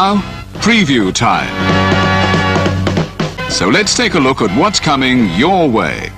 Now, preview time. So let's take a look at what's coming your way.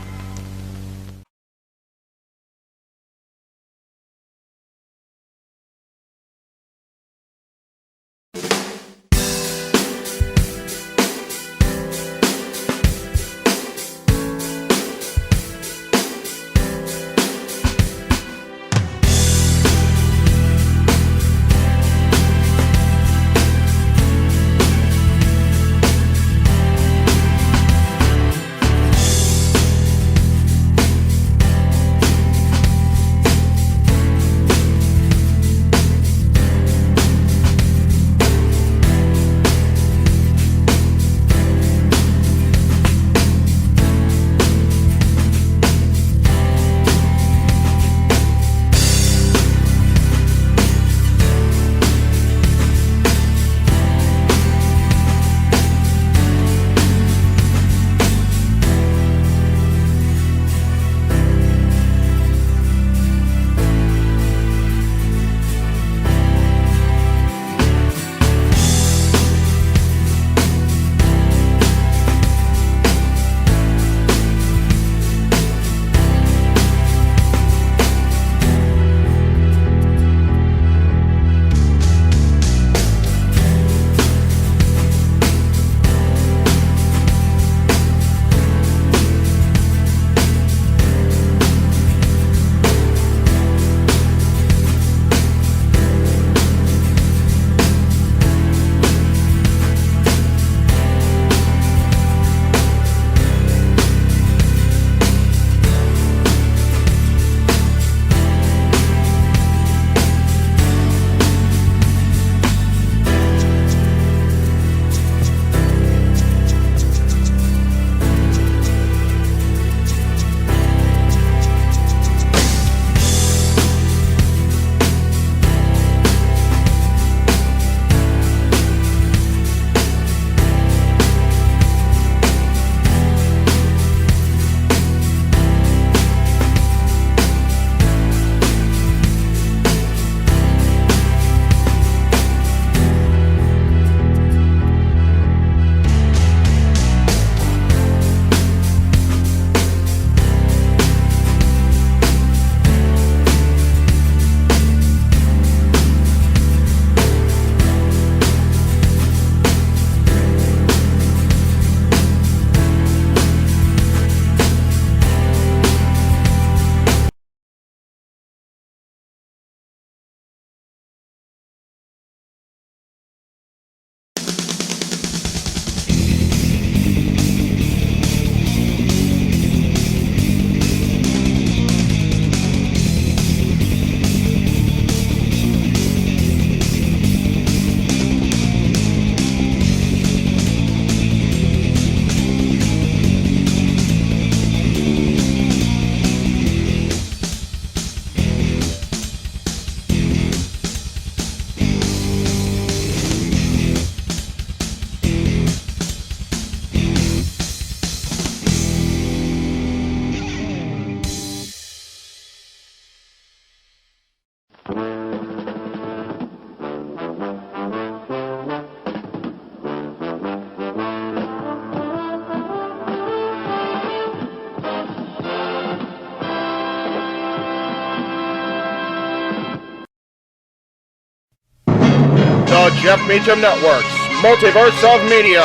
The Jeff Meacham Network's Multiverse of Media.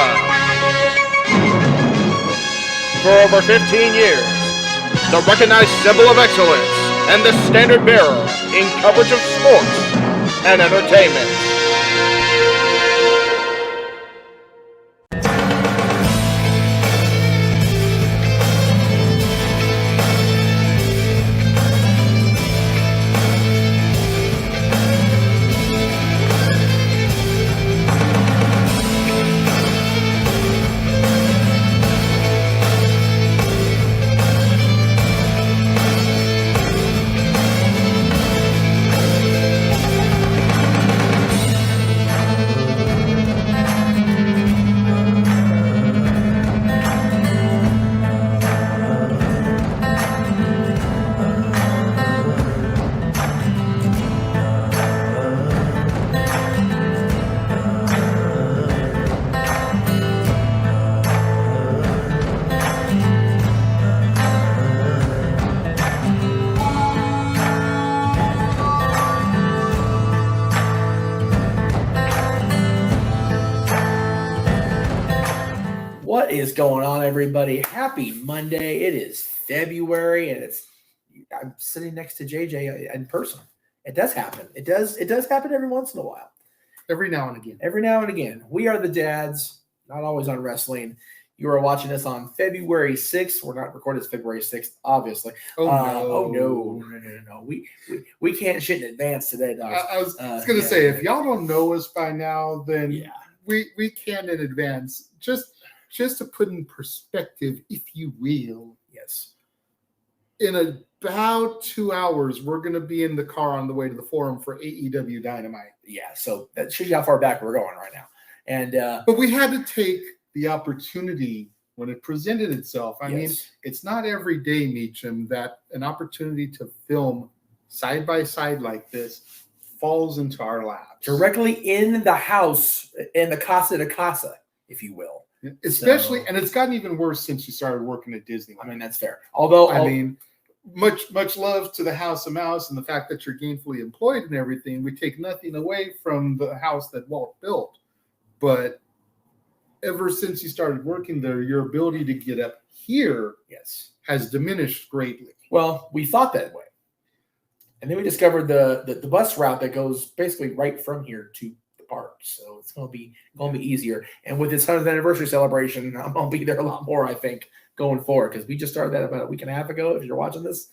For over 15 years, the recognized symbol of excellence and the standard bearer in coverage of sports and entertainment. What is going on, everybody? Happy Monday. It is February, and I'm sitting next to JJ in person. It does happen. It does happen every once in a while. Every now and again. Every now and again. We are the Dads, not always on wrestling. You are watching us on February 6th. We're not recording this February 6th, obviously. No. We can't shit in advance today, dog. I was going to say, if y'all don't know us by now, then we can in advance. Just to put in perspective, if you will. Yes. In about 2 hours, we're going to be in the car on the way to the forum for AEW Dynamite. Yeah, so that shows you how far back we're going right now. And but we had to take the opportunity when it presented itself. I mean, it's not every day, Meacham, that an opportunity to film side by side like this falls into our laps. Directly in the house, in the casa de casa, if you will. Especially, and it's gotten even worse since you started working at Disney. I mean, that's fair. Although, I mean, much love to the House of Mouse and the fact that you're gainfully employed and everything. We take nothing away from the house that Walt built, but ever since you started working there, your ability to get up here has diminished greatly. Well, we thought that way. And then we discovered the bus route that goes basically right from here to the park. So it's going to be easier. And with this 100th anniversary celebration, I'm going to be there a lot more, I think, going forward, because we just started that about a week and a half ago, if you're watching this.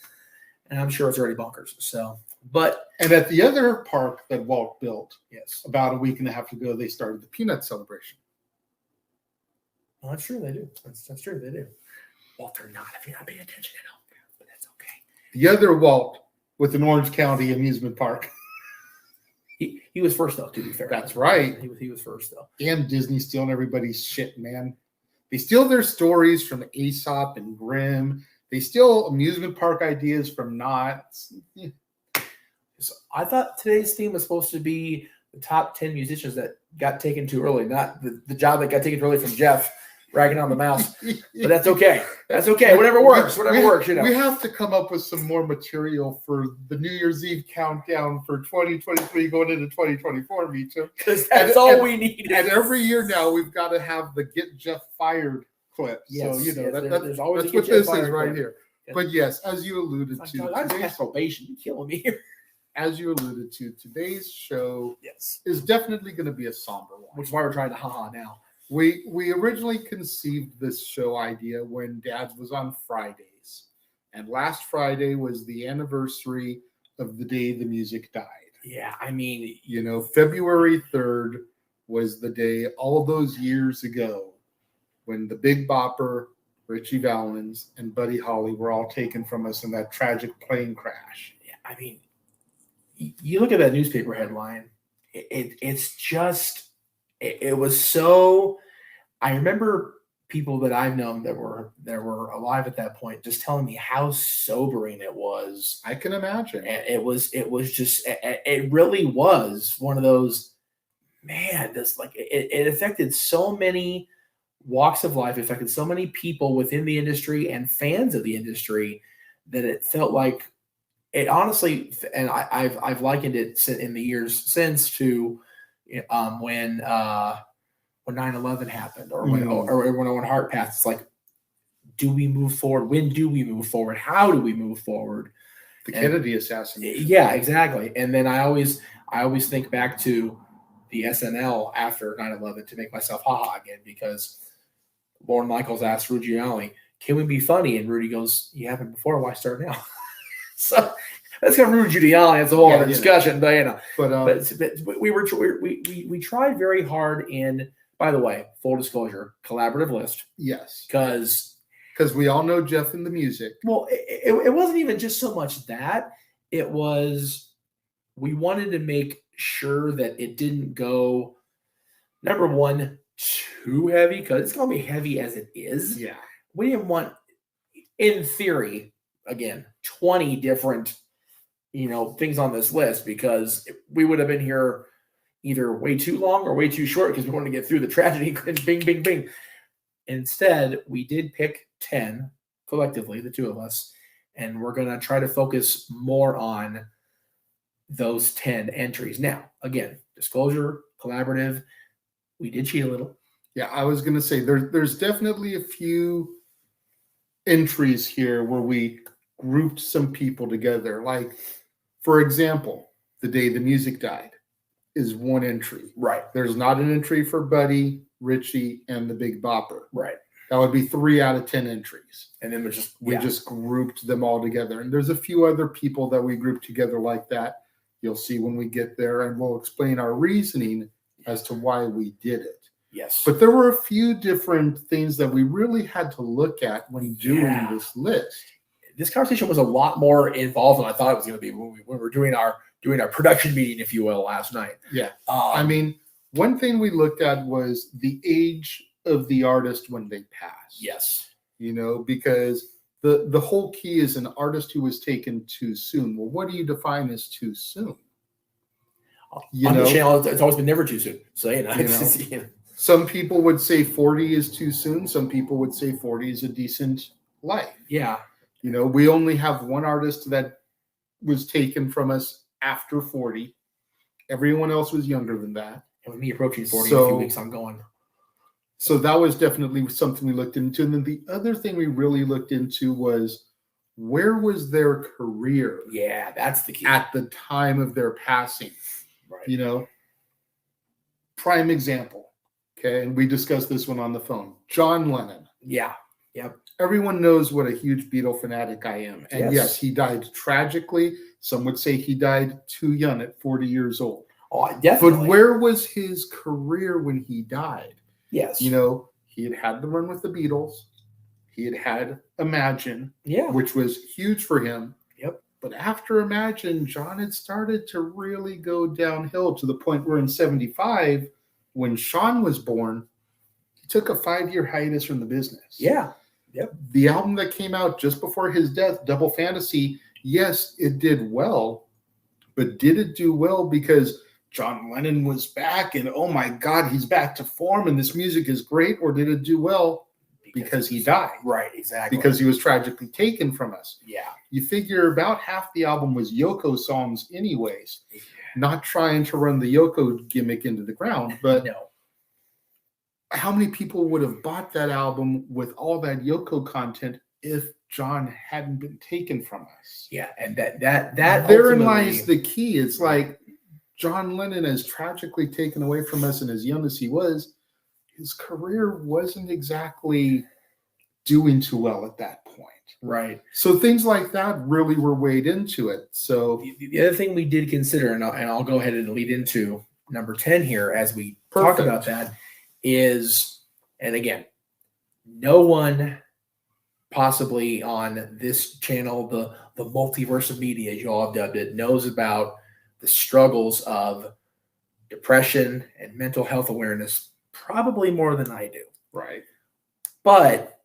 And I'm sure it's already bonkers. So, and at the other park that Walt built, about a week and a half ago, they started the Peanut Celebration. Well, that's true. They do. That's true. They do. Walt, they're not, if you're not paying attention at all. But that's okay. The other Walt with an Orange County amusement park. He was first, though, to be fair. That's right. He was first, though. And Disney stealing everybody's shit, man. They steal their stories from Aesop and Grimm. They steal amusement park ideas from Knott's. Yeah. So I thought today's theme was supposed to be the top 10 musicians that got taken too early, not the job that got taken too early from Jeff ragging on the mouse. But that's okay. That's okay. Whatever works. You know. We have to come up with some more material for the New Year's Eve countdown for 2023 going into 2024, Meacham. Because that's all we need. And every year now, we've got to have the Get Jeff Fired clip. Yes, so, there's always that's what this is right clip. here. Yes. But yes, as you alluded to. I just passed probation. You're killing me here. As you alluded to, today's show is definitely going to be a somber one. Which is why we're trying to haha now. We originally conceived this show idea when Dad's was on Fridays. And last Friday was the anniversary of the day the music died. Yeah, I mean, February 3rd was the day all those years ago when the Big Bopper, Richie Valens, and Buddy Holly were all taken from us in that tragic plane crash. Yeah, I mean, you look at that newspaper headline, it's just, it was so, I remember people that I've known that were alive at that point just telling me how sobering it was. I can imagine. And it was just, it really was one of those, man, this like, it affected so many walks of life, affected so many people within the industry and fans of the industry that it felt like, it honestly, and I've likened it in the years since to when 9/11 happened, or when Owen Hart passed. It's like, do we move forward? When do we move forward? How do we move forward? The Kennedy assassination. Yeah, exactly. And then I always think back to the SNL after 9/11 to make myself haha again, because Lorne Michaels asked Rudy Giuliani, "Can we be funny?" And Rudy goes, "You haven't before. Why start now?" So that's kind of Rudy Giuliani. It's a whole other discussion, but but we tried very hard in. By the way, full disclosure, collaborative list. Yes, because we all know Jeff and the music. Well, it wasn't even just so much that. It was, we wanted to make sure that it didn't go, number one, too heavy, because it's going to be heavy as it is. Yeah. We didn't want, in theory, again, 20 different, things on this list, because we would have been here either way too long or way too short because we wanted to get through the tragedy and bing, bing, bing. Instead, we did pick 10 collectively, the two of us, and we're going to try to focus more on those 10 entries. Now, again, disclosure, collaborative, we did cheat a little. Yeah, I was going to say there's definitely a few entries here where we grouped some people together. Like, for example, the day the music died is one entry. Right. There's not an entry for Buddy, Richie, and the Big Bopper. Right. That would be 3 out of 10 entries. And then we just grouped them all together. And there's a few other people that we grouped together like that. You'll see when we get there, and we'll explain our reasoning as to why we did it. Yes. But there were a few different things that we really had to look at when doing this list. This conversation was a lot more involved than I thought it was going to be when we were doing our production meeting, if you will, last night. Yeah. I mean, one thing we looked at was the age of the artist when they passed. Yes. You know, because the whole key is an artist who was taken too soon. Well, what do you define as too soon? On the channel, it's always been never too soon. So, some people would say 40 is too soon. Some people would say 40 is a decent life. Yeah. You know, we only have one artist that was taken from us after 40. Everyone else was younger than that. And with me approaching 40 in a few weeks, I'm going. So that was definitely something we looked into. And then the other thing we really looked into was, where was their career? Yeah, that's the key. At the time of their passing. Right. You know, prime example. Okay, and we discussed this one on the phone. John Lennon. Yeah. Yep. Everyone knows what a huge Beatle fanatic I am. And yes, he died tragically. Some would say he died too young at 40 years old. Oh, definitely. But where was his career when he died? Yes. You know, he had the run with the Beatles. He had Imagine, which was huge for him. Yep. But after Imagine, John had started to really go downhill to the point where in 75, when Sean was born, he took a 5-year hiatus from the business. Yeah. Yep. The album that came out just before his death, Double Fantasy, yes, it did well. But did it do well because John Lennon was back and, oh my God, he's back to form and this music is great? Or did it do well because he died? Right, exactly. Because he was tragically taken from us. Yeah. You figure about half the album was Yoko songs anyways. Yeah. Not trying to run the Yoko gimmick into the ground, but no. How many people would have bought that album with all that Yoko content if John hadn't been taken from us? Yeah, and that therein lies the key. It's like John Lennon, as tragically taken away from us and as young as he was, his career wasn't exactly doing too well at that point. Right. So things like that really were weighed into it. So the other thing we did consider, and I'll go ahead and lead into number 10 here as we talk about that, is, and again, no one possibly on this channel, the multiverse of media, as you all have dubbed it, knows about the struggles of depression and mental health awareness probably more than I do. Right. But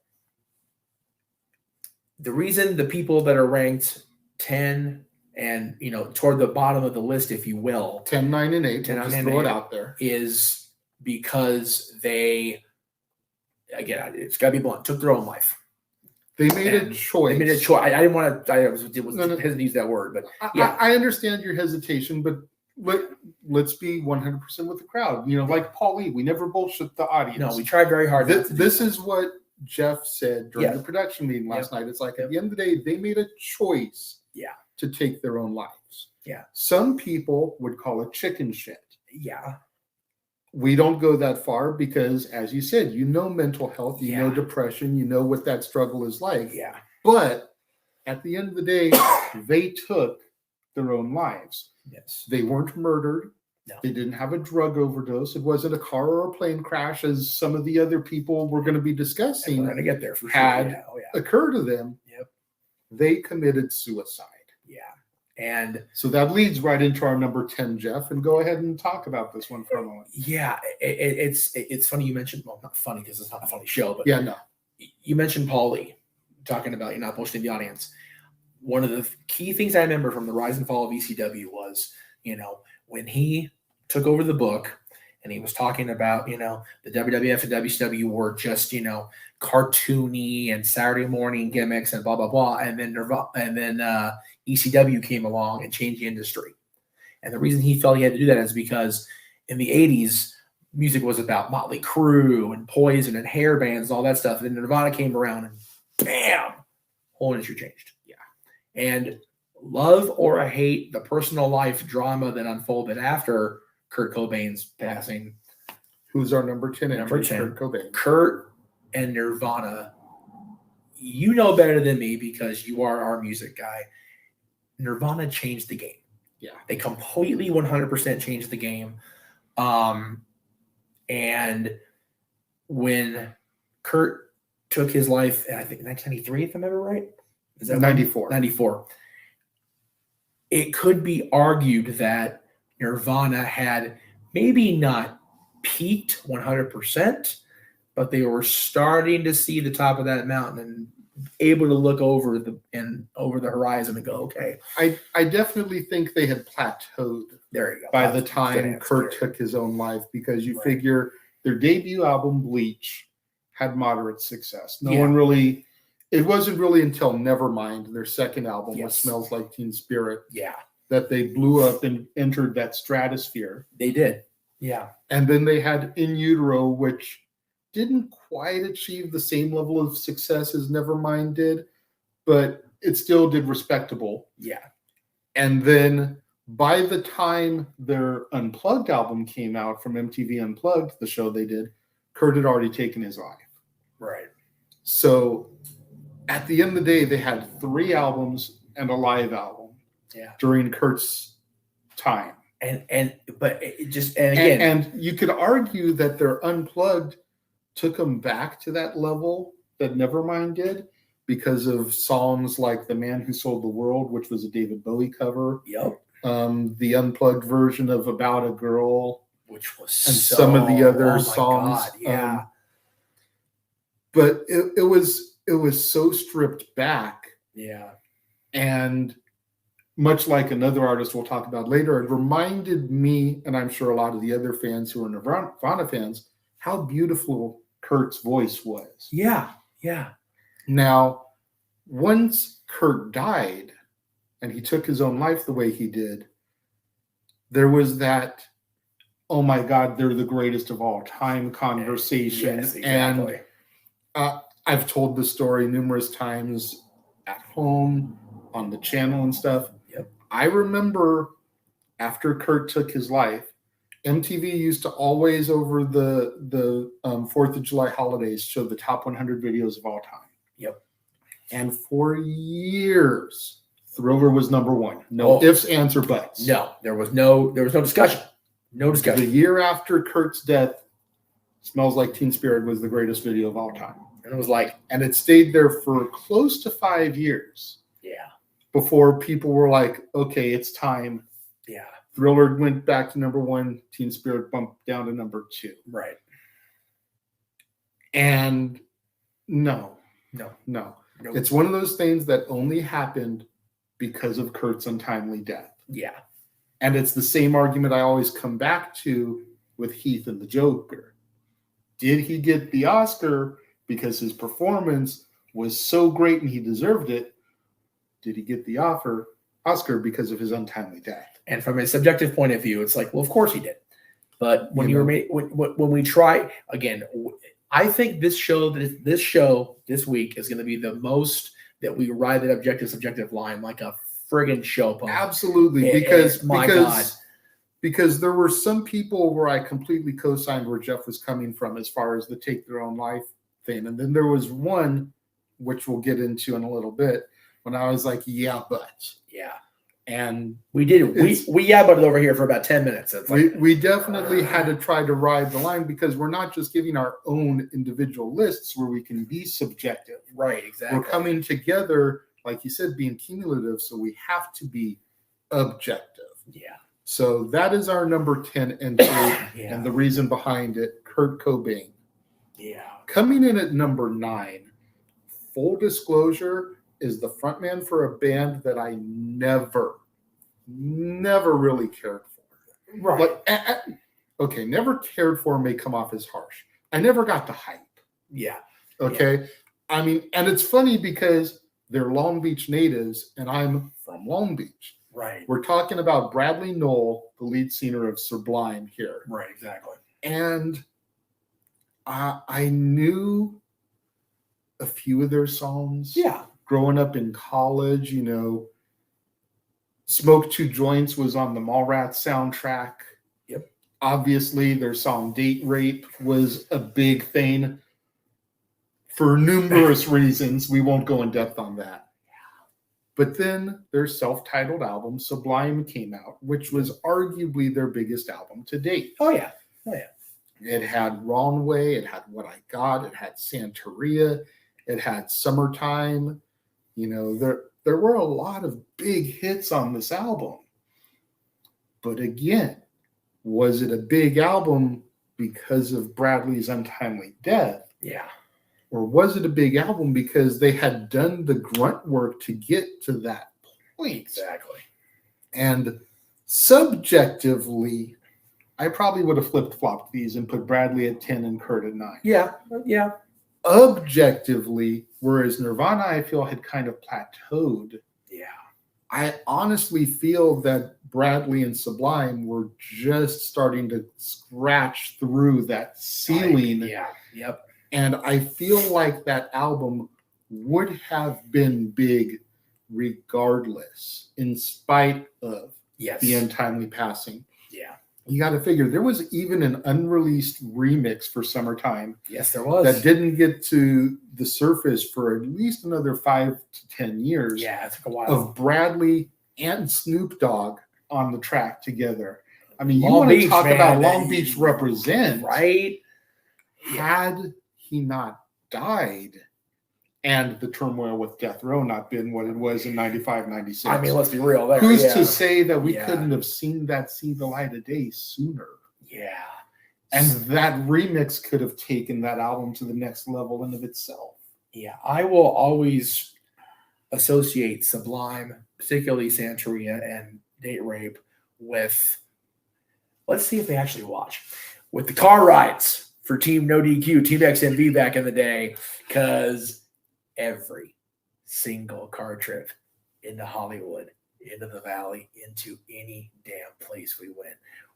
the reason the people that are ranked 10 and, toward the bottom of the list, if you will, 10, 9, and 8, 10, just 9, throw it 8, out there, is because they, again, it's got to be blunt, took their own life. They made a choice. They made a choice. I didn't want to. I was hesitant to use that word, but yeah, I understand your hesitation, but let's be 100% with the crowd. Like Paulie, we never bullshit the audience. No, we tried very hard. This is what Jeff said during the production meeting last night. It's like at the end of the day, they made a choice. To take their own lives. Yeah. Some people would call it chicken shit. Yeah. We don't go that far because, as you said, mental health, you know depression, you know what that struggle is like. Yeah. But at the end of the day, they took their own lives. Yes. They weren't murdered. No. They didn't have a drug overdose. It wasn't a car or a plane crash, as some of the other people we're going to be discussing we're going to get there for had occurred to them. Yep. They committed suicide. Yeah. And so that leads right into our number 10, Jeff, and go ahead and talk about this one for a moment. Yeah, it's funny you mentioned, well, not funny because it's not a funny show, but you mentioned Paulie talking about you're not bullshitting the audience. One of the key things I remember from the rise and fall of ECW was, when he took over the book and he was talking about, the WWF and WCW were just, cartoony and Saturday morning gimmicks and blah, blah, blah. And then ECW came along and changed the industry. And the reason he felt he had to do that is because in the 80s, music was about Motley Crue and Poison and hair bands and all that stuff. And then Nirvana came around and bam, whole industry changed. Yeah. And love or hate the personal life drama that unfolded after Kurt Cobain's passing. Who's our number 10 Number entry? 10. Kurt Cobain. Kurt and Nirvana. You know better than me because you are our music guy. Nirvana changed the game. Yeah. They completely 100% changed the game. And when Kurt took his life, I think 1993, if I remember right. Is that 94. 94. It could be argued that Nirvana had maybe not peaked 100%, but they were starting to see the top of that mountain and able to look over the horizon and go, okay. I definitely think they had plateaued There you go. by the time Kurt took his own life, because you figure their debut album, Bleach, had moderate success. It wasn't really until Nevermind, their second album, which Smells Like Teen Spirit, that they blew up and entered that stratosphere. They did. Yeah. And then they had In Utero, which didn't quite achieve the same level of success as Nevermind did, but it still did respectable. Yeah. And then by the time their Unplugged album came out from MTV Unplugged, the show they did, Kurt had already taken his life. Right. So at the end of the day, they had 3 albums and a live album during Kurt's time. And you could argue that their Unplugged took them back to that level that Nevermind did because of songs like The Man Who Sold the World, which was a David Bowie cover. Yep. The Unplugged version of About a Girl, which was some of the other songs. God, yeah. But it was so stripped back. Yeah. And much like another artist we'll talk about later, it reminded me, and I'm sure a lot of the other fans who are Nirvana fans, how beautiful Kurt's voice was. Yeah, yeah. Now, once Kurt died and he took his own life the way he did, there was that, oh my God, they're the greatest of all time conversation. Yes, exactly. And I've told the story numerous times at home, on the channel and stuff. Yep. I remember after Kurt took his life, MTV used to always, over the 4th of July holidays, show the top 100 videos of all time. Yep. And for years, Thriller was number 1. No ifs, ands, or buts. No, there was no discussion. No discussion. The year after Kurt's death, Smells Like Teen Spirit was the greatest video of all time. And it was like, and it stayed there for close to 5 years. Yeah. Before people were like, okay, it's time. Yeah. Thriller went back to number 1. Teen Spirit bumped down to number 2. Right. And no. It's one of those things that only happened because of Kurt's untimely death. Yeah. And it's the same argument I always come back to with Heath and the Joker. Did he get the Oscar because his performance was so great and he deserved it? Did he get the Oscar because of his untimely death? And from a subjective point of view, it's like, well, of course he did. But when when we try again, I think this show this week is going to be the most that we ride that objective subjective line like a friggin' show pony. Absolutely, because there were some people where I completely co-signed where Jeff was coming from as far as the take their own life thing, and then there was one which we'll get into in a little bit when I was like, yeah, but. And we did we yabbled over here for about 10 minutes. It's like, we definitely had to try to ride the line because we're not just giving our own individual lists where we can be subjective. Right, exactly. We're coming together, like you said, being cumulative, so we have to be objective. Yeah. So that is our number 10 entry, and the reason behind it, Kurt Cobain. Yeah. Coming in at number 9, full disclosure, is the frontman for a band that I never really cared for. Right. Okay, never cared for may come off as harsh. I never got the hype. Yeah. Okay. Yeah. I mean, and it's funny because they're Long Beach natives and I'm from Long Beach. Right. We're talking about Bradley Knoll, the lead singer of Sublime here. Right, exactly. And I knew a few of their songs. Yeah. Growing up in college, you know, Smoke Two Joints was on the Mallrats soundtrack. Yep. Obviously, their song Date Rape was a big thing for numerous reasons. We won't go in depth on that. But then their self-titled album, Sublime, came out, which was arguably their biggest album to date. Oh, yeah. Oh, yeah. It had Wrong Way, it had What I Got, it had Santeria, it had Summertime. You know, there were a lot of big hits on this album. But again, was it a big album because of Bradley's untimely death? Yeah. Or was it a big album because they had done the grunt work to get to that point? Exactly. And subjectively, I probably would have flip-flopped these and put Bradley at 10 and Kurt at 9. Yeah. Yeah. Objectively, whereas Nirvana, I feel, had kind of plateaued. Yeah. I honestly feel that Bradley and Sublime were just starting to scratch through that ceiling. Yeah. Yep. And I feel like that album would have been big regardless, in spite of the untimely passing. Yeah. You got to figure there was even an unreleased remix for Summertime. Yes, there was. That didn't get to the surface for at least another 5 to 10 years. Yeah, it took a while. Of Bradley and Snoop Dogg on the track together. I mean, you Long want to Beach, talk man, about Long Beach represent. Right? Had he not died and the turmoil with Death Row not been what it was in 95, 96. I mean, let's be real. There, Who's to say that we Yeah. couldn't have seen that see the light of day sooner? Yeah. And that remix could have taken that album to the next level in of itself. Yeah. I will always associate Sublime, particularly Santeria and Date Rape, with, let's see if they actually watch, with the car rides for Team No DQ, Team XMV back in the day, because every single car trip into Hollywood, into the Valley, into any damn place we went.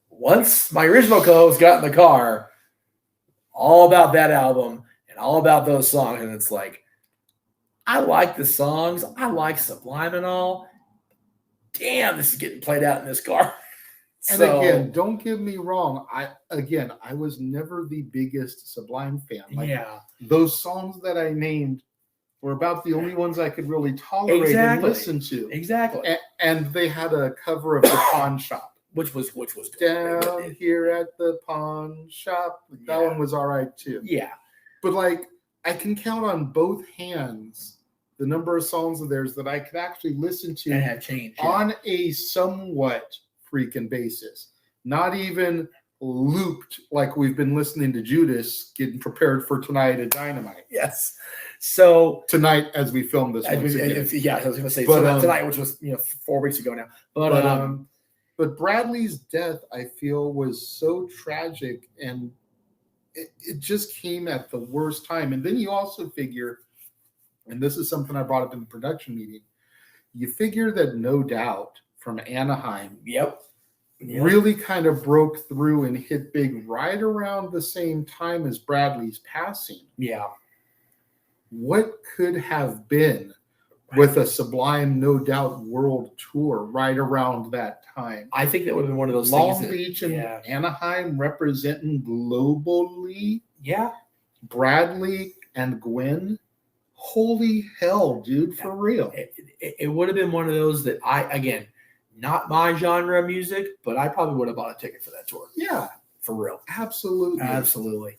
Once my original co-host got in the car, all about that album and all about those songs, and it's like, I like the songs, I like Sublime and all. Damn, this is getting played out in this car. And again, don't get me wrong. I was never the biggest Sublime fan. Those songs that I named were about the only ones I could really tolerate and listen to. Exactly. And they had a cover of The Pawn Shop. Which was Down here at the pawn shop. That one was all right too. Yeah. But like, I can count on both hands the number of songs of theirs that I could actually listen to and have changed on a somewhat freaking basis. Not even looped like we've been listening to Judas getting prepared for Tonight at Dynamite. Yes. So tonight, as we film this, I was going to say tonight, which was 4 weeks ago now. But Bradley's death, I feel, was so tragic, and it just came at the worst time. And then you also figure, and this is something I brought up in the production meeting, you figure that No Doubt from Anaheim, really kind of broke through and hit big right around the same time as Bradley's passing. Yeah. What could have been with a Sublime No Doubt world tour right around that time? I think that would have been one of those Long things. Beach and Anaheim representing globally. Yeah. Bradley and Gwen. Holy hell, dude, for real. It would have been one of those that not my genre of music, but I probably would have bought a ticket for that tour. Yeah. For real. Absolutely.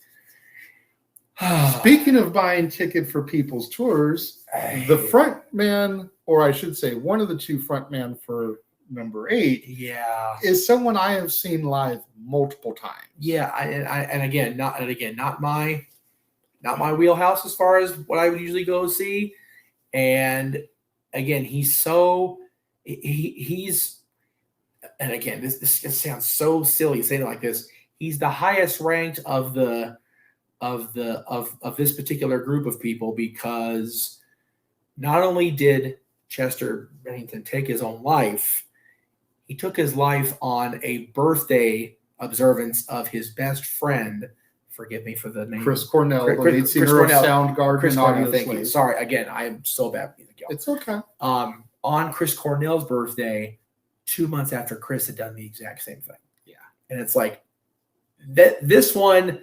Speaking of buying ticket for people's tours, the front man, or I should say one of the two front man for number 8, is someone I have seen live multiple times. Yeah, not my wheelhouse as far as what I would usually go see. And again, he's and again, this sounds so silly saying it like this. He's the highest ranked of this particular group of people, because not only did Chester Bennington take his own life, he took his life on a birthday observance of his best friend. Forgive me for the name. Chris Cornell, the Chris lead singer Cornell. of Soundgarden Chris and Cornell, Audio thank you. Slave. Sorry, again, I am so bad with music, y'all. It's okay. On Chris Cornell's birthday, 2 months after Chris had done the exact same thing. Yeah. And it's like that. This one,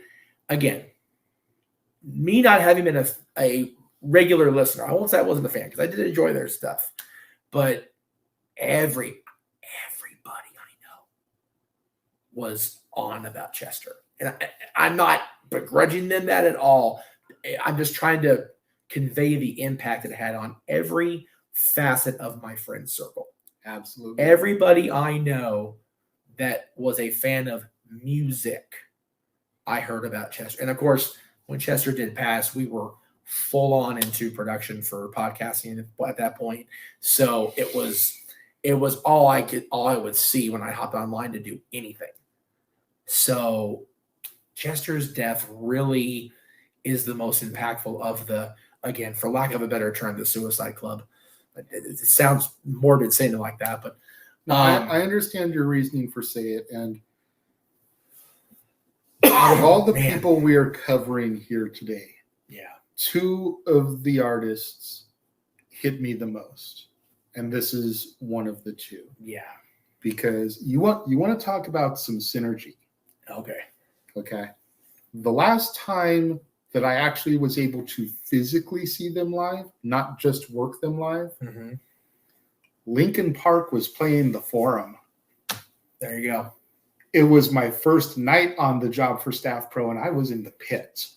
again, me not having been a regular listener, I won't say I wasn't a fan because I did enjoy their stuff, but everybody I know was on about Chester. And I'm not begrudging them that at all. I'm just trying to convey the impact it had on every facet of my friend circle. Absolutely. Everybody I know that was a fan of music, I heard about Chester. And of course, when Chester did pass, we were full on into production for podcasting at that point. So it was all I would see when I hopped online to do anything. So Chester's death really is the most impactful of the, again, for lack of a better term, the Suicide Club. It sounds morbid saying it like that, but no, I understand your reasoning for saying it. And out of all the people we are covering here today, two of the artists hit me the most, and this is one of the two. Yeah, because you want to talk about some synergy. Okay. The last time that I actually was able to physically see them live, not just work them live, Linkin Park was playing the Forum. There you go. It was my first night on the job for Staff Pro, and I was in the pit.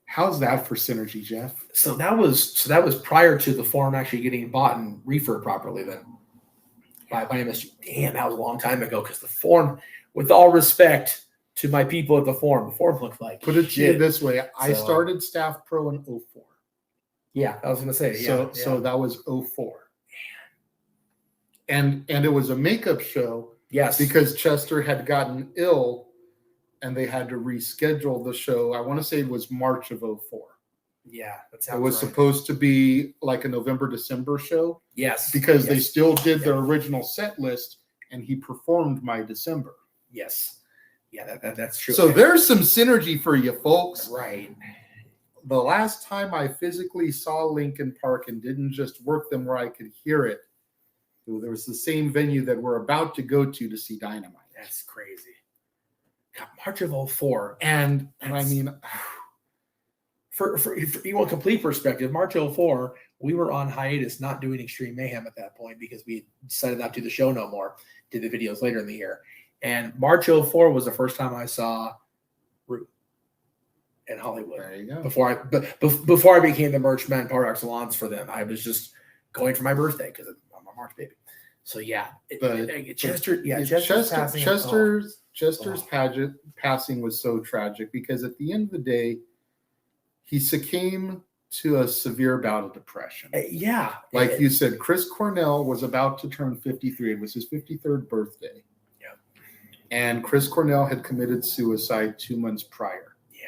How's that for synergy, Jeff? So that was prior to the Forum actually getting bought and referred properly then by MSG. Damn, that was a long time ago because the Forum, with all respect to my people at the Forum looked like Put it shit. to you this way. I started Staff Pro in 04. Yeah, I was going to say. So that was 04. And it was a makeup show. Yes. Because Chester had gotten ill and they had to reschedule the show. I want to say it was March of 04. Yeah, that's it was supposed to be like a November, December show. Yes. Because they still did their original set list and he performed my December. Yes. Yeah, that's true. So there's some synergy for you folks. Right. The last time I physically saw Linkin Park and didn't just work them where I could hear it, there was the same venue that we're about to go to see Dynamite. That's crazy. God, March of 04. And I mean, for you want complete perspective, March 04, we were on hiatus, not doing Extreme Mayhem at that point because we decided not to do the show no more, did the videos later in the year. And March 04 was the first time I saw Root in Hollywood. There you go. Before I became the merch man par excellence for them, I was just going for my birthday because I'm a March baby. So Chester's passing was so tragic because at the end of the day, he succumbed to a severe bout of depression. Like you said, Chris Cornell was about to turn 53. It was his 53rd birthday. Yeah. And Chris Cornell had committed suicide 2 months prior. Yeah.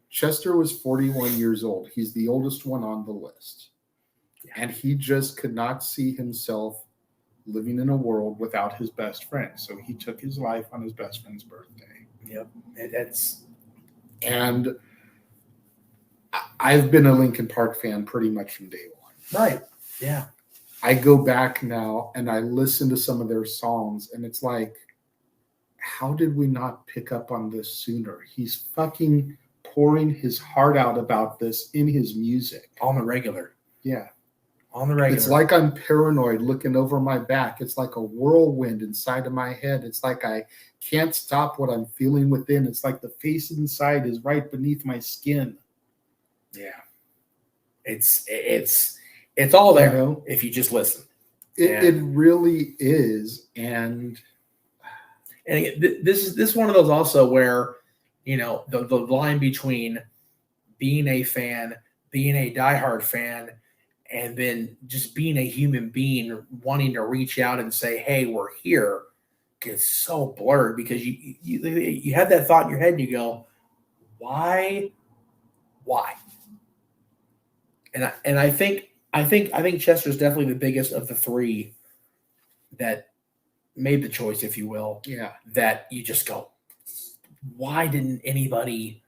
Chester was 41 years old. He's the oldest one on the list. Yeah. And he just could not see himself living in a world without his best friend. So he took his life on his best friend's birthday. Yep. And I've been a Linkin Park fan pretty much from day one. Right. Yeah. I go back now and I listen to some of their songs and it's like, how did we not pick up on this sooner? He's fucking pouring his heart out about this in his music. On the regular. Yeah. On the regular. It's like I'm paranoid looking over my back. It's like a whirlwind inside of my head. It's like I can't stop what I'm feeling within. It's like the face inside is right beneath my skin. Yeah. It's all there, you know? If you just listen. It really is. And again, this is one of those also where, the line between being a fan, being a diehard fan, and then just being a human being wanting to reach out and say, hey, we're here, gets so blurred because you have that thought in your head and you go, why? And I think Chester's definitely the biggest of the three that made the choice, if you will, Yeah. that you just go, why didn't anybody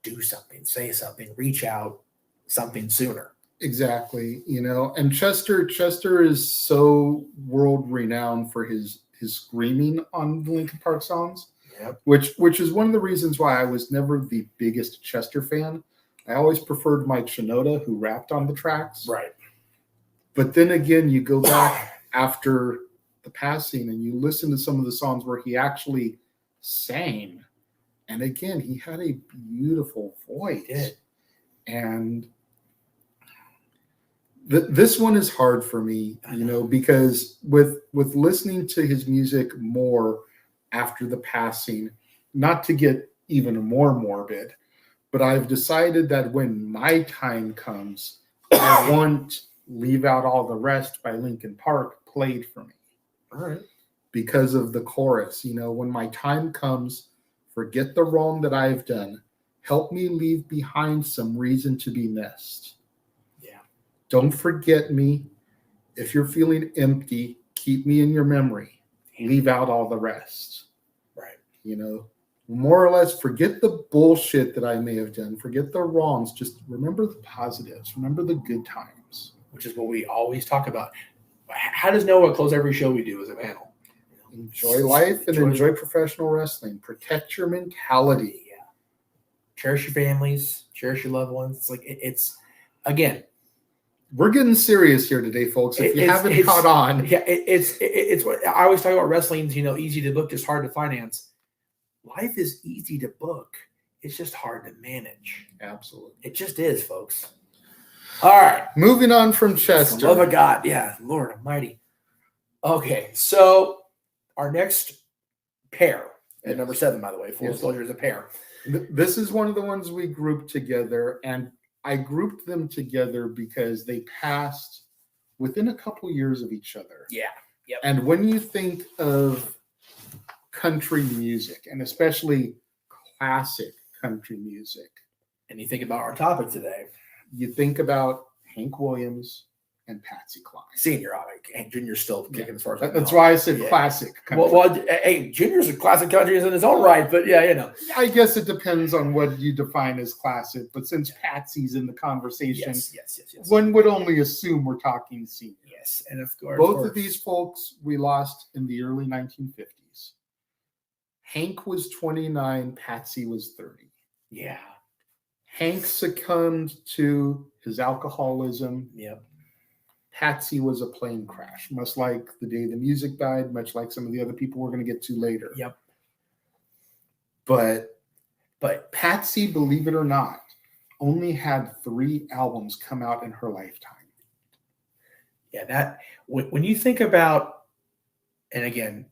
do something, say something, reach out something sooner? Exactly. And Chester is so world renowned for his screaming on the Linkin Park songs. Yep. Which is one of the reasons why I was never the biggest Chester fan. I always preferred Mike Shinoda, who rapped on the tracks. Right. But then again, you go back after the passing and you listen to some of the songs where he actually sang. And again, he had a beautiful voice. He did. And this one is hard for me, because with listening to his music more after the passing, not to get even more morbid, but I've decided that when my time comes, I want Leave Out All the Rest by Linkin Park played for me. All right. Because of the chorus, when my time comes, forget the wrong that I've done. Help me leave behind some reason to be missed. Yeah. Don't forget me. If you're feeling empty, keep me in your memory. Leave out all the rest. Right. More or less, forget the bullshit that I may have done. Forget the wrongs. Just remember the positives. Remember the good times. Which is what we always talk about. How does Noah close every show we do as a panel? Enjoy life and enjoy professional wrestling. Protect your mentality. Yeah. Cherish your families. Cherish your loved ones. It's like, it's again. We're getting serious here today, folks. If you haven't caught on. Yeah, it's what I always talk about. Wrestling's, easy to book, just hard to finance. Life is easy to book. It's just hard to manage. Absolutely. It just is, folks. All right. Moving on from Chester. For the love of God. Yeah, Lord Almighty. Okay, so our next pair, at number 7, by the way, full disclosure, is a pair. This is one of the ones we grouped together, and I grouped them together because they passed within a couple years of each other. Yeah. Yep. And when you think of country music, and especially classic country music, and you think about our topic today, you think about Hank Williams and Patsy Cline. Senior, Hank Jr.'s still kicking as far as I know. That's why I said classic country. Well, hey, Junior's a classic country in his own right, but yeah, I guess it depends on what you define as classic, but since Patsy's in the conversation, yes. one would only assume we're talking senior. Yes, and of course. Both of these folks we lost in the early 1950s. Hank was 29, Patsy was 30. Yeah. Hank succumbed to his alcoholism. Yep. Patsy was a plane crash, much like the day the music died, much like some of the other people we're going to get to later. Yep. But Patsy, believe it or not, only had 3 albums come out in her lifetime. Yeah, that when you think about, and again,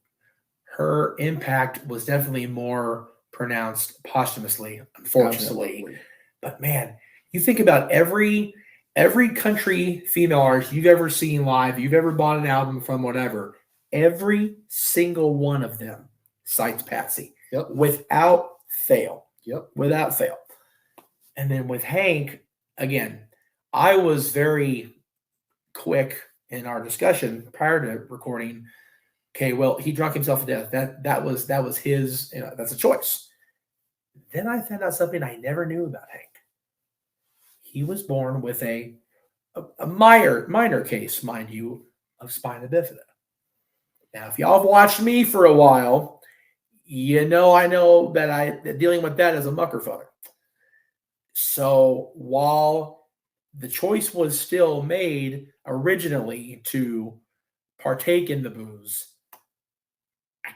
her impact was definitely more pronounced posthumously, unfortunately. Absolutely. But man, you think about every country female artist you've ever seen live, you've ever bought an album from, whatever, every single one of them cites Patsy. Yep. Without fail. Yep. Without fail. And then with Hank, again, I was very quick in our discussion prior to recording. Okay, well, he drunk himself to death. That was his, that's a choice. Then I found out something I never knew about Hank. He was born with a minor case, mind you, of spina bifida. Now, if y'all have watched me for a while, I know that dealing with that is a mucker fodder. So while the choice was still made originally to partake in the booze, I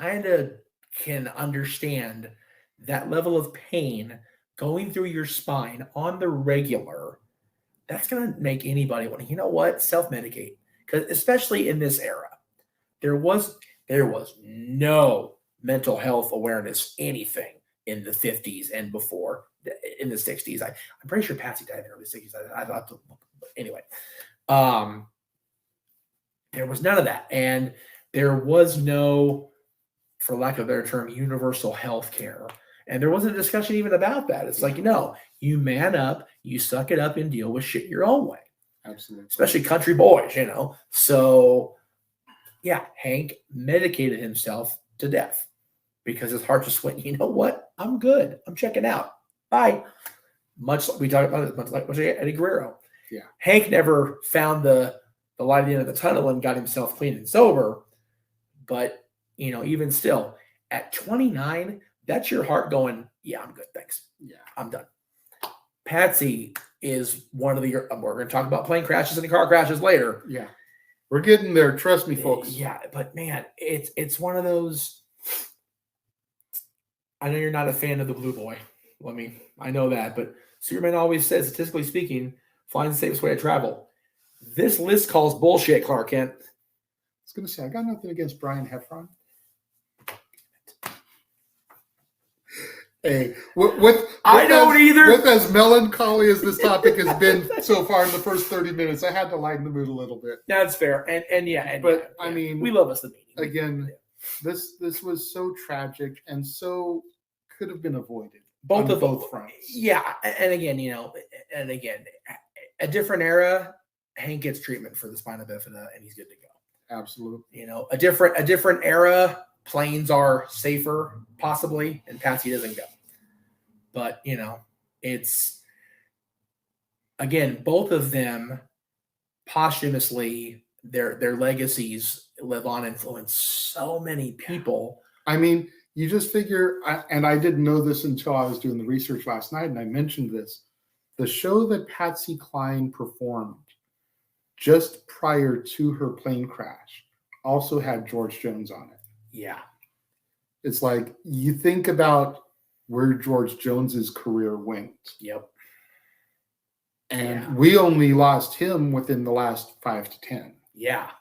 kind of can understand that level of pain going through your spine on the regular. That's going to make anybody want to, self-medicate. Because especially in this era, there was no mental health awareness, anything in the 50s and before, in the 60s. I'm pretty sure Patsy died in the early 60s. I thought to, anyway. There was none of that. And there was no, for lack of a better term, universal health care. And there wasn't a discussion even about that. It's like, you man up, you suck it up and deal with shit your own way. Absolutely. Especially country boys, So Yeah, Hank medicated himself to death because his heart just went, you know what? I'm good. I'm checking out. Bye. Much like we talked about it, much like Eddie Guerrero. Yeah. Hank never found the light at the end of the tunnel and got himself clean and sober. But, even still, at 29, that's your heart going, yeah, I'm good. Thanks. Yeah. I'm done. Patsy is one of the, we're going to talk about plane crashes and car crashes later. Yeah. We're getting there. Trust me, folks. Yeah. But man, it's one of those, I know you're not a fan of the Blue Boy. I know that, but Superman always says, statistically speaking, flying the safest way to travel. This list calls bullshit, Clark Kent. I was going to say, I got nothing against Brian Heffron. Hey, I don't either. With as melancholy as this topic has been so far in the first 30 minutes, I had to lighten the mood a little bit. That's fair. I mean, we love us the meeting. Again, this was so tragic and so could have been avoided. Both fronts. Yeah. And again, a different era, Hank gets treatment for the spina bifida and he's good to go. Absolutely. A different era, planes are safer, possibly, and Patsy doesn't go. But, it's, again, both of them posthumously, their legacies live on, influence so many people. I mean, you just figure, and I didn't know this until I was doing the research last night, and I mentioned this. The show that Patsy Cline performed just prior to her plane crash also had George Jones on it. Yeah. It's like you think about where George Jones's career went. Yep. And we only lost him within the last 5 to 10. Yeah.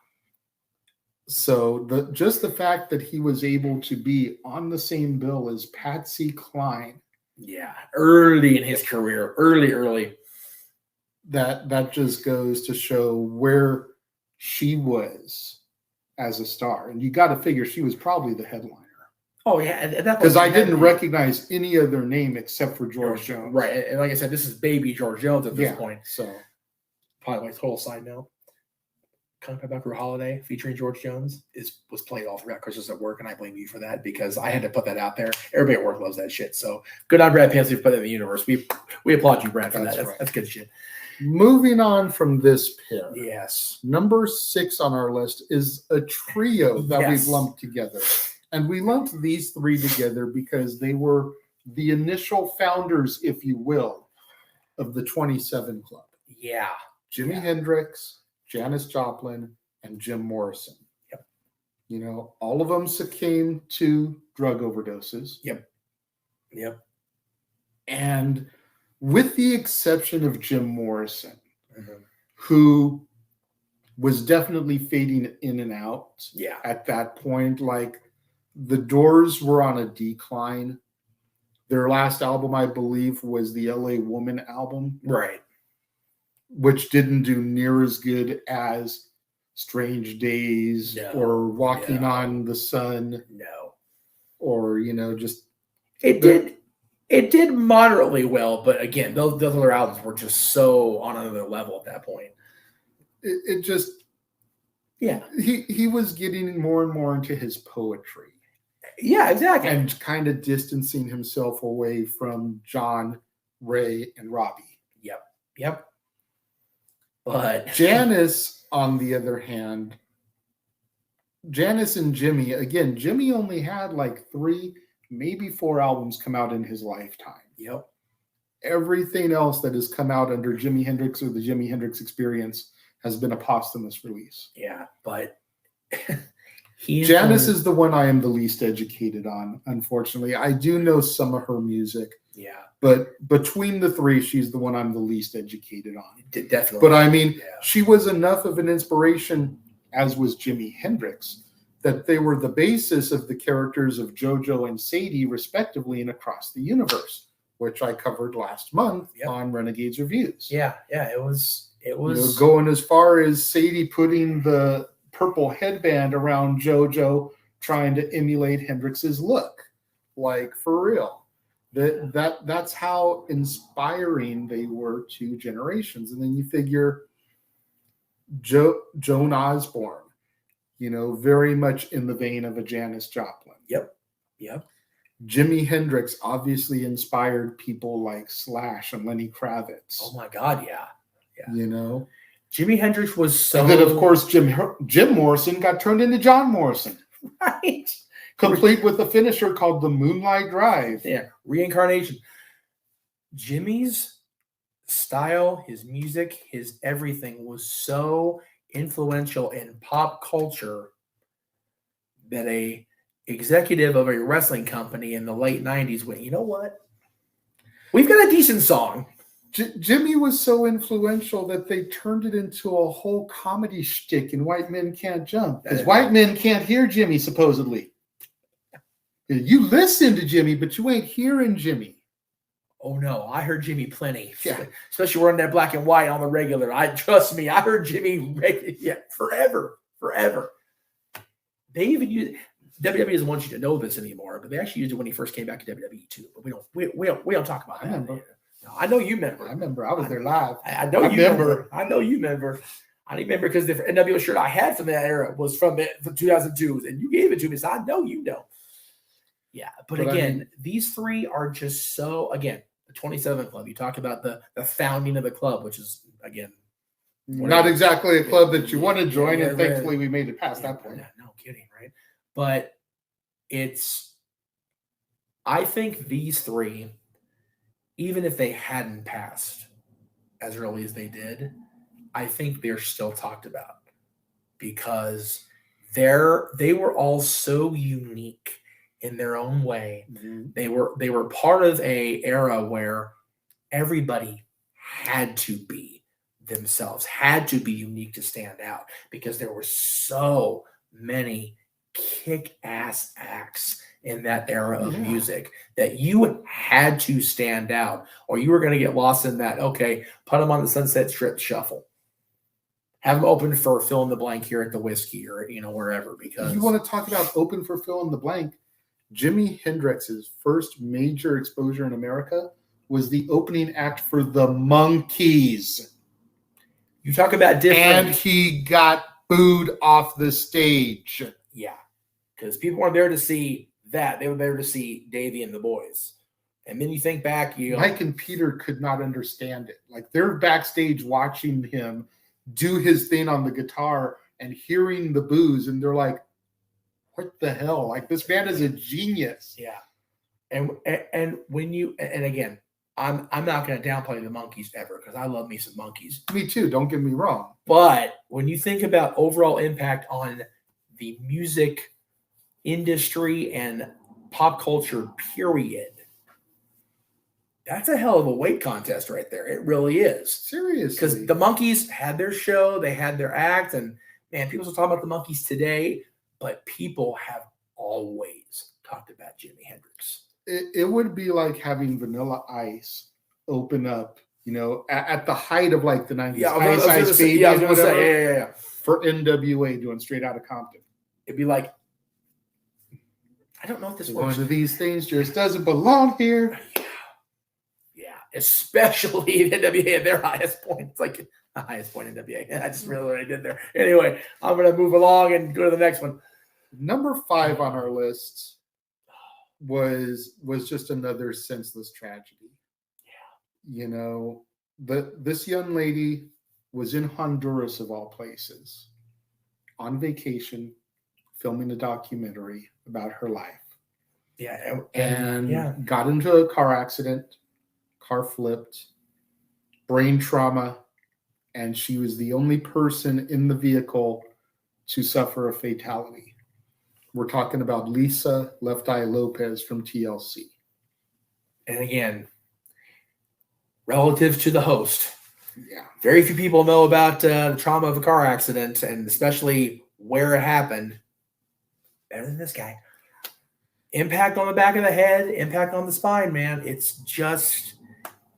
So just the fact that he was able to be on the same bill as Patsy Cline. Yeah. Early in his career. Early. That just goes to show where she was as a star. And you got to figure she was probably the headliner. Oh, yeah. Because I didn't recognize any other name except for George Jones. Right. And like I said, this is baby George Jones at this point. So, probably my total side note. Coming Back for a Holiday featuring George Jones was played all throughout Christmas at work, and I blame you for that because I had to put that out there. Everybody at work loves that shit. So good on Brad Paisley for putting it in the universe. We applaud you, Brad, for that. That's good shit. Moving on from this pair. Yes. Number 6 on our list is a trio that we've lumped together. And we lumped these 3 together because they were the initial founders, if you will, of the 27 Club. Yeah. Jimi Hendrix, Janis Joplin, and Jim Morrison. Yep. All of them succumbed to drug overdoses. Yep. And with the exception of Jim Morrison, who was definitely fading in and out at that point, like the Doors were on a decline. Their last album, I believe, was the LA Woman album. Right. Which didn't do near as good as Strange Days or Walking on the Sun. No. Or, just... It did moderately well, but again, those other albums were just so on another level at that point. It just... Yeah. He was getting more and more into his poetry. Yeah, exactly. And kind of distancing himself away from John, Ray, and Robbie. Yep. But Janis, on the other hand, Janis and Jimmy, again, Jimmy only had like 3, maybe 4 albums come out in his lifetime. Yep. Everything else that has come out under Jimi Hendrix or the Jimi Hendrix Experience has been a posthumous release. Yeah, but Janis is the one I am the least educated on, unfortunately. I do know some of her music. Yeah. But between the 3, she's the one I'm the least educated on. Definitely. But I mean, she was enough of an inspiration, as was Jimi Hendrix, that they were the basis of the characters of JoJo and Sadie, respectively, in Across the Universe, which I covered last month on Renegade's Reviews. Yeah. It was going as far as Sadie putting the purple headband around JoJo, trying to emulate Hendrix's look. Like, for real. That's how inspiring they were to generations. And then you figure Joan Osborne. very much in the vein of a Janis Joplin. Yep. Jimi Hendrix obviously inspired people like Slash and Lenny Kravitz. Oh my God, yeah. Jimi Hendrix was so. And then, of course, Jim Morrison got turned into John Morrison. Right. Complete with a finisher called the Moonlight Drive. Yeah, reincarnation. Jimmy's style, his music, his everything was so influential in pop culture that a executive of a wrestling company in the late 90s went, you know what? We've got a decent song. Jimmy was so influential that they turned it into a whole comedy shtick in White Men Can't Jump. Because white men can't hear Jimmy, supposedly. You listen to Jimmy, but you ain't hearing Jimmy. Oh, no. I heard Jimmy plenty. Yeah. Especially wearing that black and white on the regular. Trust me, I heard Jimmy forever. They even use WWE doesn't want you to know this anymore, but they actually used it when he first came back to WWE too. But we don't talk about that. No, I know you remember. I remember. I was there live. I know you remember. I know you remember. I remember because the NWO shirt I had from that era was from 2002, and you gave it to me, so I know you know. Yeah, but again, these three are just so. Again, the 27 Club. You talk about the founding of the club, which is again not exactly a club that you want to join, and thankfully we made it past that point. No kidding, right? But I think these three, even if they hadn't passed as early as they did, I think they're still talked about because they were all so unique in their own way. Mm-hmm. They were part of a era where everybody had to be themselves, had to be unique to stand out because there were so many kick-ass acts in that era of music that you had to stand out or you were going to get lost in that, okay, put them on the Sunset Strip shuffle. Have them open for fill in the blank here at the Whiskey or, wherever. Because you want to talk about open for fill in the blank, Jimi Hendrix's first major exposure in America was the opening act for the Monkees. You talk about different. And he got booed off the stage. Yeah. Because people weren't there to see that. They were there to see Davey and the boys. And then you think back, Mike and Peter could not understand it. Like they're backstage watching him do his thing on the guitar and hearing the boos, and they're like, what the hell? Like this man is a genius. Yeah. And when and again, I'm not going to downplay the Monkees ever because I love me some Monkees. Me too. Don't get me wrong. But when you think about overall impact on the music industry and pop culture, period, that's a hell of a weight contest right there. It really is. Seriously. Because the Monkees had their show, they had their act, and man, people still talk about the Monkees today, but people have always talked about Jimi Hendrix. It would be like having Vanilla Ice open up, at the height of like the 90s. Yeah, Ice Baby, I was going to say, yeah. For NWA doing Straight Outta Compton. It'd be like, I don't know if this works. One of these things just doesn't belong here. Yeah, especially NWA at their highest point. It's like the highest point in NWA. I just really what I did there. Anyway, I'm going to move along and go to the next one. Number 5 on our list was just another senseless tragedy. Yeah. This young lady was in Honduras of all places on vacation filming a documentary about her life. Yeah. And got into a car accident, car flipped, brain trauma, and she was the only person in the vehicle to suffer a fatality. We're talking about Lisa Left Eye Lopez from TLC. And again, relative to the host, very few people know about the trauma of a car accident, and especially where it happened. Better than this guy. Impact on the back of the head, impact on the spine, man. It's just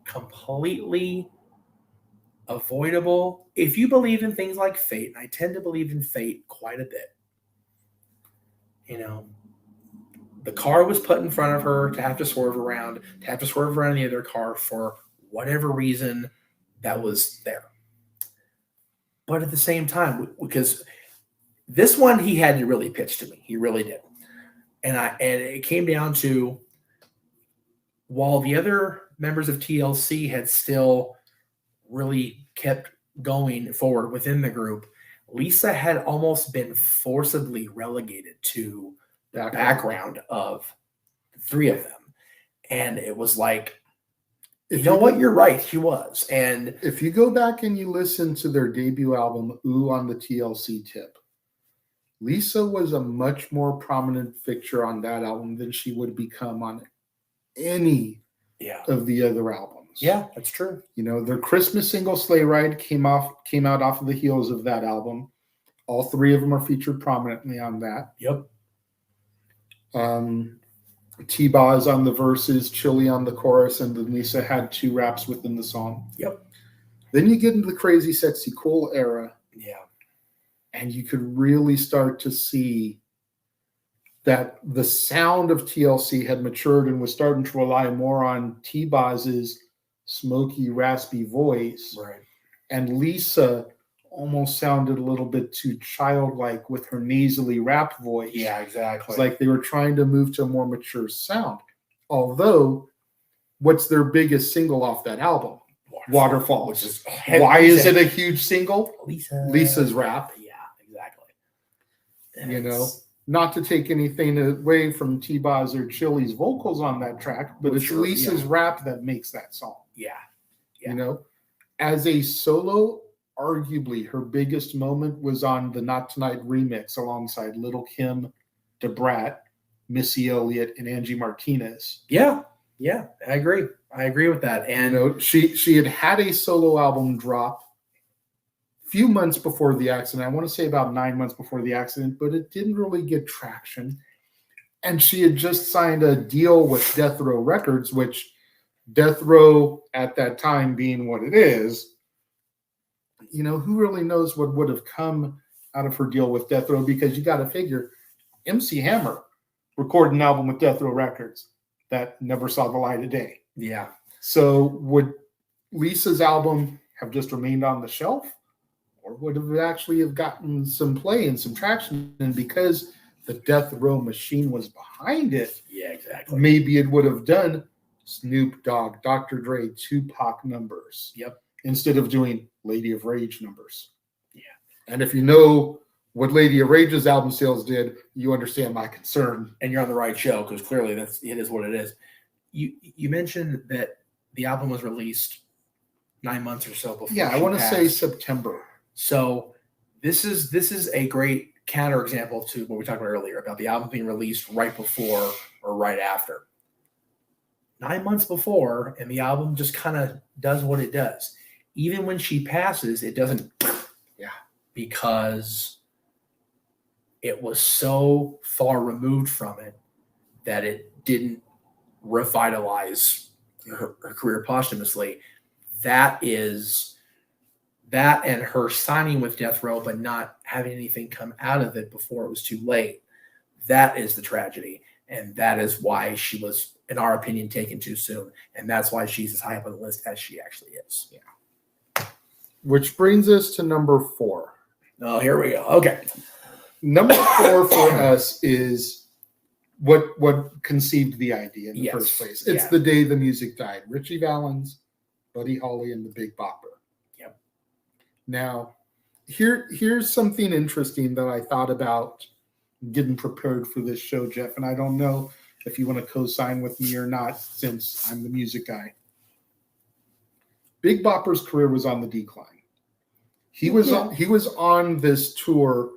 completely avoidable. If you believe in things like fate, and I tend to believe in fate quite a bit, the car was put in front of her to have to swerve around the other car for whatever reason that was there. But at the same time, because This one he had to really pitch to me. He really did. And it came down to, while the other members of TLC had still really kept going forward within the group, Lisa had almost been forcibly relegated to the background of the three of them. And it was like, you know what? You're right. She was. And if you go back and you listen to their debut album, Ooh on the TLC Tip, Lisa was a much more prominent fixture on that album than she would become on any of the other albums. Yeah, that's true. You know, their Christmas single Sleigh Ride came out off of the heels of that album. All three of them are featured prominently on that. Yep. T-Boz on the verses, Chili on the chorus, and then Lisa had 2 raps within the song. Yep. Then you get into the Crazy Sexy Cool era. Yeah. And you could really start to see that the sound of TLC had matured and was starting to rely more on T-Boz's smoky, raspy voice. Right. And Lisa almost sounded a little bit too childlike with her nasally rap voice. Yeah, exactly. It's like they were trying to move to a more mature sound. Although, what's their biggest single off that album? Waterfall. Which is why is it a huge single? Lisa's rap. Yeah, exactly. You know, not to take anything away from T-Boz or Chili's vocals on that track, but it's Lisa's rap that makes that song. Yeah. You know, as a solo, arguably her biggest moment was on the Not Tonight remix alongside Little Kim, DeBrat, Missy Elliott, and Angie Martinez. Yeah, I agree. I agree with that. And you know, she had a solo album drop a few months before the accident. I want to say about 9 months before the accident, but it didn't really get traction. And she had just signed a deal with Death Row Records, which Death Row at that time being what it is, you know, who really knows what would have come out of her deal with Death Row? Because you got to figure MC Hammer recorded an album with Death Row Records that never saw the light of day. Yeah. So would Lisa's album have just remained on the shelf, or would it actually have gotten some play and some traction? And because the Death Row machine was behind it, yeah, exactly, maybe it would have done Snoop Dogg, Dr. Dre, Tupac numbers. Yep. Instead of doing Lady of Rage numbers. Yeah. And if you know what Lady of Rage's album sales did, you understand my concern. And you're on the right show, because clearly it is what it is. You mentioned that the album was released 9 months or so before. Yeah, I want to say September. So this is a great counterexample to what we talked about earlier about the album being released right before or right after. 9 months before, and the album just kind of does what it does. Even when she passes, it doesn't. Yeah. Because it was so far removed from it that it didn't revitalize her career posthumously. That and her signing with Death Row, but not having anything come out of it before it was too late. That is the tragedy. And that is why she was, in our opinion, taken too soon. And that's why she's as high up on the list as she actually is. Yeah. Which brings us to number 4. Oh, here we go. Okay. Number 4 for us is what conceived the idea in the first place. It's The Day the Music Died. Richie Valens, Buddy Holly, and the Big Bopper. Yep. Now, here's something interesting that I thought about getting prepared for this show, Jeff, and I don't know if you want to co-sign with me or not, since I'm the music guy. Big Bopper's career was on the decline. He was on this tour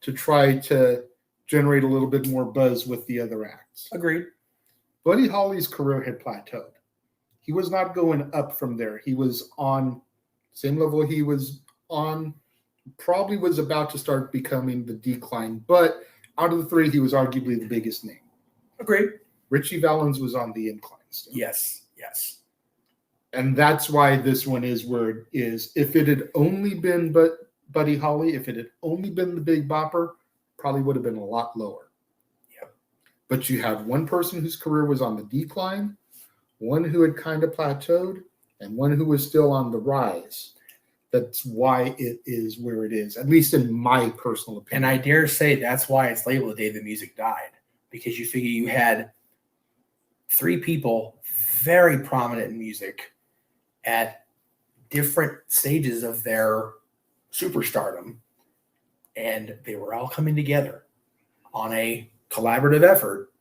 to try to generate a little bit more buzz with the other acts. Agreed. Buddy Holly's career had plateaued. He was not going up from there. He was on same level he was on, probably was about to start becoming the decline. But out of the three, he was arguably the biggest name. Agreed. Richie Valens was on the incline still. Yes. And that's why this one is where it is. If it had only been Buddy Holly, if it had only been the Big Bopper, probably would have been a lot lower. Yep. But you had one person whose career was on the decline, one who had kind of plateaued, and one who was still on the rise. that's why it is where it is, at least in my personal opinion. And I dare say that's why it's labeled the day the music died, because you figure you had 3 people very prominent in music at different stages of their superstardom, and they were all coming together on a collaborative effort.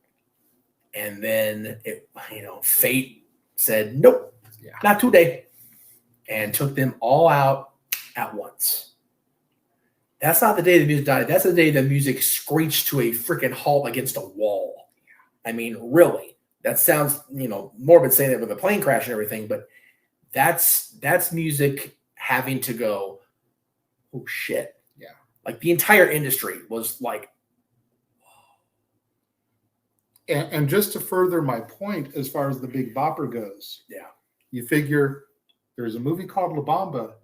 And then fate said, nope, not today, and took them all out at once. That's not the day the music died. That's the day the music screeched to a freaking halt against a wall. I mean, really, that sounds, morbid saying that with a plane crash and everything, but that's music having to go, oh shit. Yeah. Like the entire industry was like, and just to further my point, as far as the Big Bopper goes, you figure there's a movie called La Bamba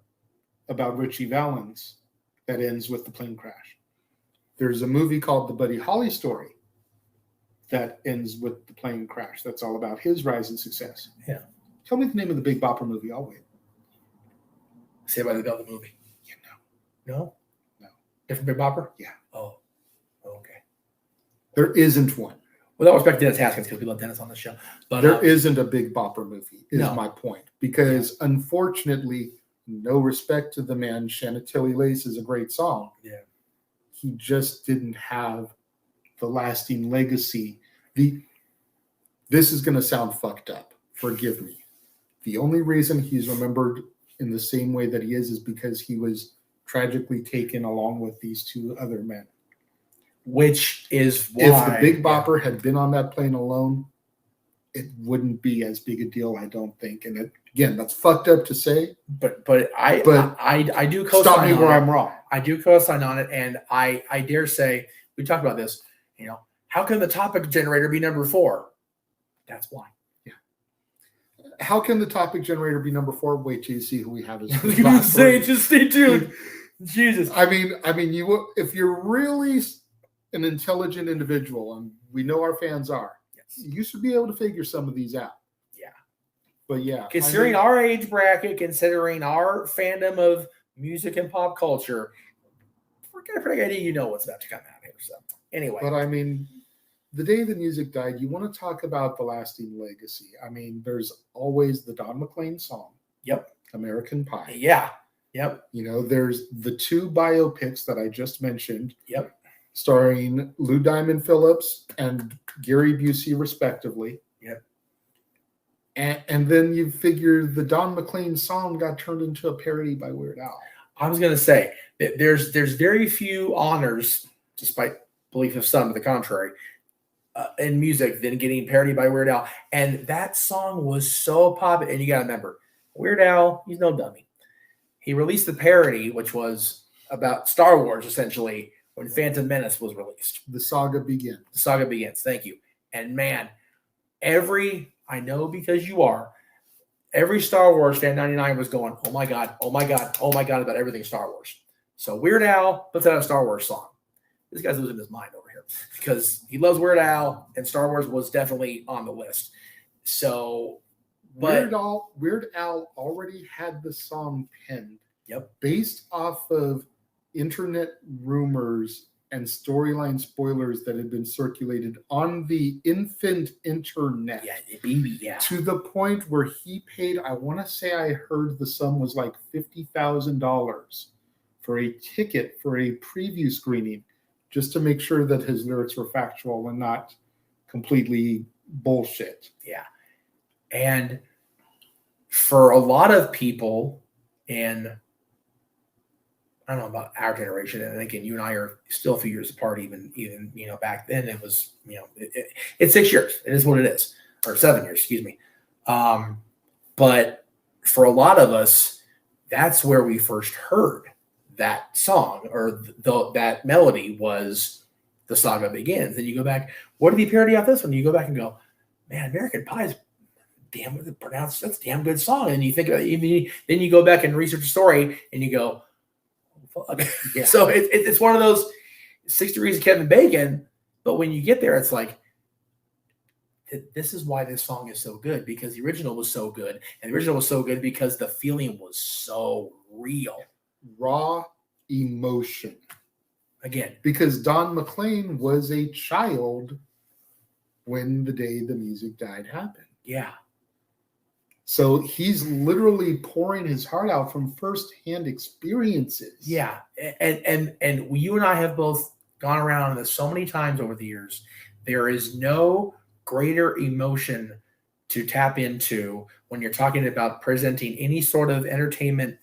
about Richie Valens that ends with the plane crash. There's a movie called The Buddy Holly Story that ends with the plane crash. That's all about his rise and success. Yeah. Tell me the name of the Big Bopper movie. I'll wait. Say by the Bell, the movie. Yeah, No? No. Different Big Bopper? Yeah. Oh, okay. There isn't one. With all respect to Dennis Haskins, because we love Dennis on the show. But There isn't a Big Bopper movie, is No. my point. Because unfortunately, no respect to the man, Chantilly Lace is a great song. Yeah. He just didn't have the lasting legacy. This is going to sound fucked up. Forgive me. The only reason he's remembered in the same way that he is because he was tragically taken along with these 2 other men. Which is why, If the Big Bopper had been on that plane alone, it wouldn't be as big a deal, I don't think. And again, that's fucked up to say. But I do co-sign Stop me where on it. I'm wrong. I do co-sign on it, and I dare say, we talked about this, how can the topic generator be number 4? That's why. How can the topic generator be number 4? Wait till you see who we have as I was going to say, just stay tuned. Jesus. I mean, if you're really an intelligent individual, and we know our fans are, you should be able to figure some of these out. Yeah. But yeah. Considering our age bracket, considering our fandom of music and pop culture, we're getting a pretty good idea what's about to come out here. So anyway. But I mean, the day the music died, you want to talk about the lasting legacy. I mean, there's always the Don McLean song. Yep. American Pie. Yeah. Yep. There's the 2 biopics that I just mentioned. Yep. Starring Lou Diamond Phillips and Gary Busey, respectively. Yep. And then you figure the Don McLean song got turned into a parody by Weird Al. I was going to say that there's very few honors, despite belief of some to the contrary, in music than getting parodied by Weird Al. And that song was so popular. And you got to remember, Weird Al, he's no dummy. He released the parody, which was about Star Wars, essentially, when Phantom Menace was released. The saga begins. The saga begins. Thank you. And man, I know because you are, every Star Wars fan 99 was going, oh my God, oh my God, oh my God, about everything Star Wars. So Weird Al puts out a Star Wars song. This guy's losing his mind over here because he loves Weird Al, and Star Wars was definitely on the list. So, but Weird Al already had the song penned. Yep. Based off of internet rumors and storyline spoilers that had been circulated on the infant internet. Yeah, baby, yeah. To the point where he paid, I want to say I heard the sum was like $50,000 for a ticket for a preview screening, just to make sure that his lyrics were factual and not completely bullshit. Yeah. And for a lot of people in, I don't know about our generation, and again, you and I are still a few years apart, even back then it was, it's 6 years. It is what it is, or 7 years, excuse me. But for a lot of us, that's where we first heard that song, or that melody was The Saga Begins. And you go back, what did he parody off this one? You go back and go, man, American Pie is damn pronounced. That's a damn good song. And you think about it, then you go back and research the story and you go, oh, fuck. Yeah. So it's one of those 6 degrees of Kevin Bacon. But when you get there, it's like, this is why this song is so good, because the original was so good. And the original was so good because the feeling was so real. Raw emotion. Again, Because Don McLean was a child when the day the music died happened. yeah. So he's literally pouring his heart out from firsthand experiences. Yeah. And you and I have both gone around this so many times over the years. There is no greater emotion to tap into when you're talking about presenting any sort of entertainment,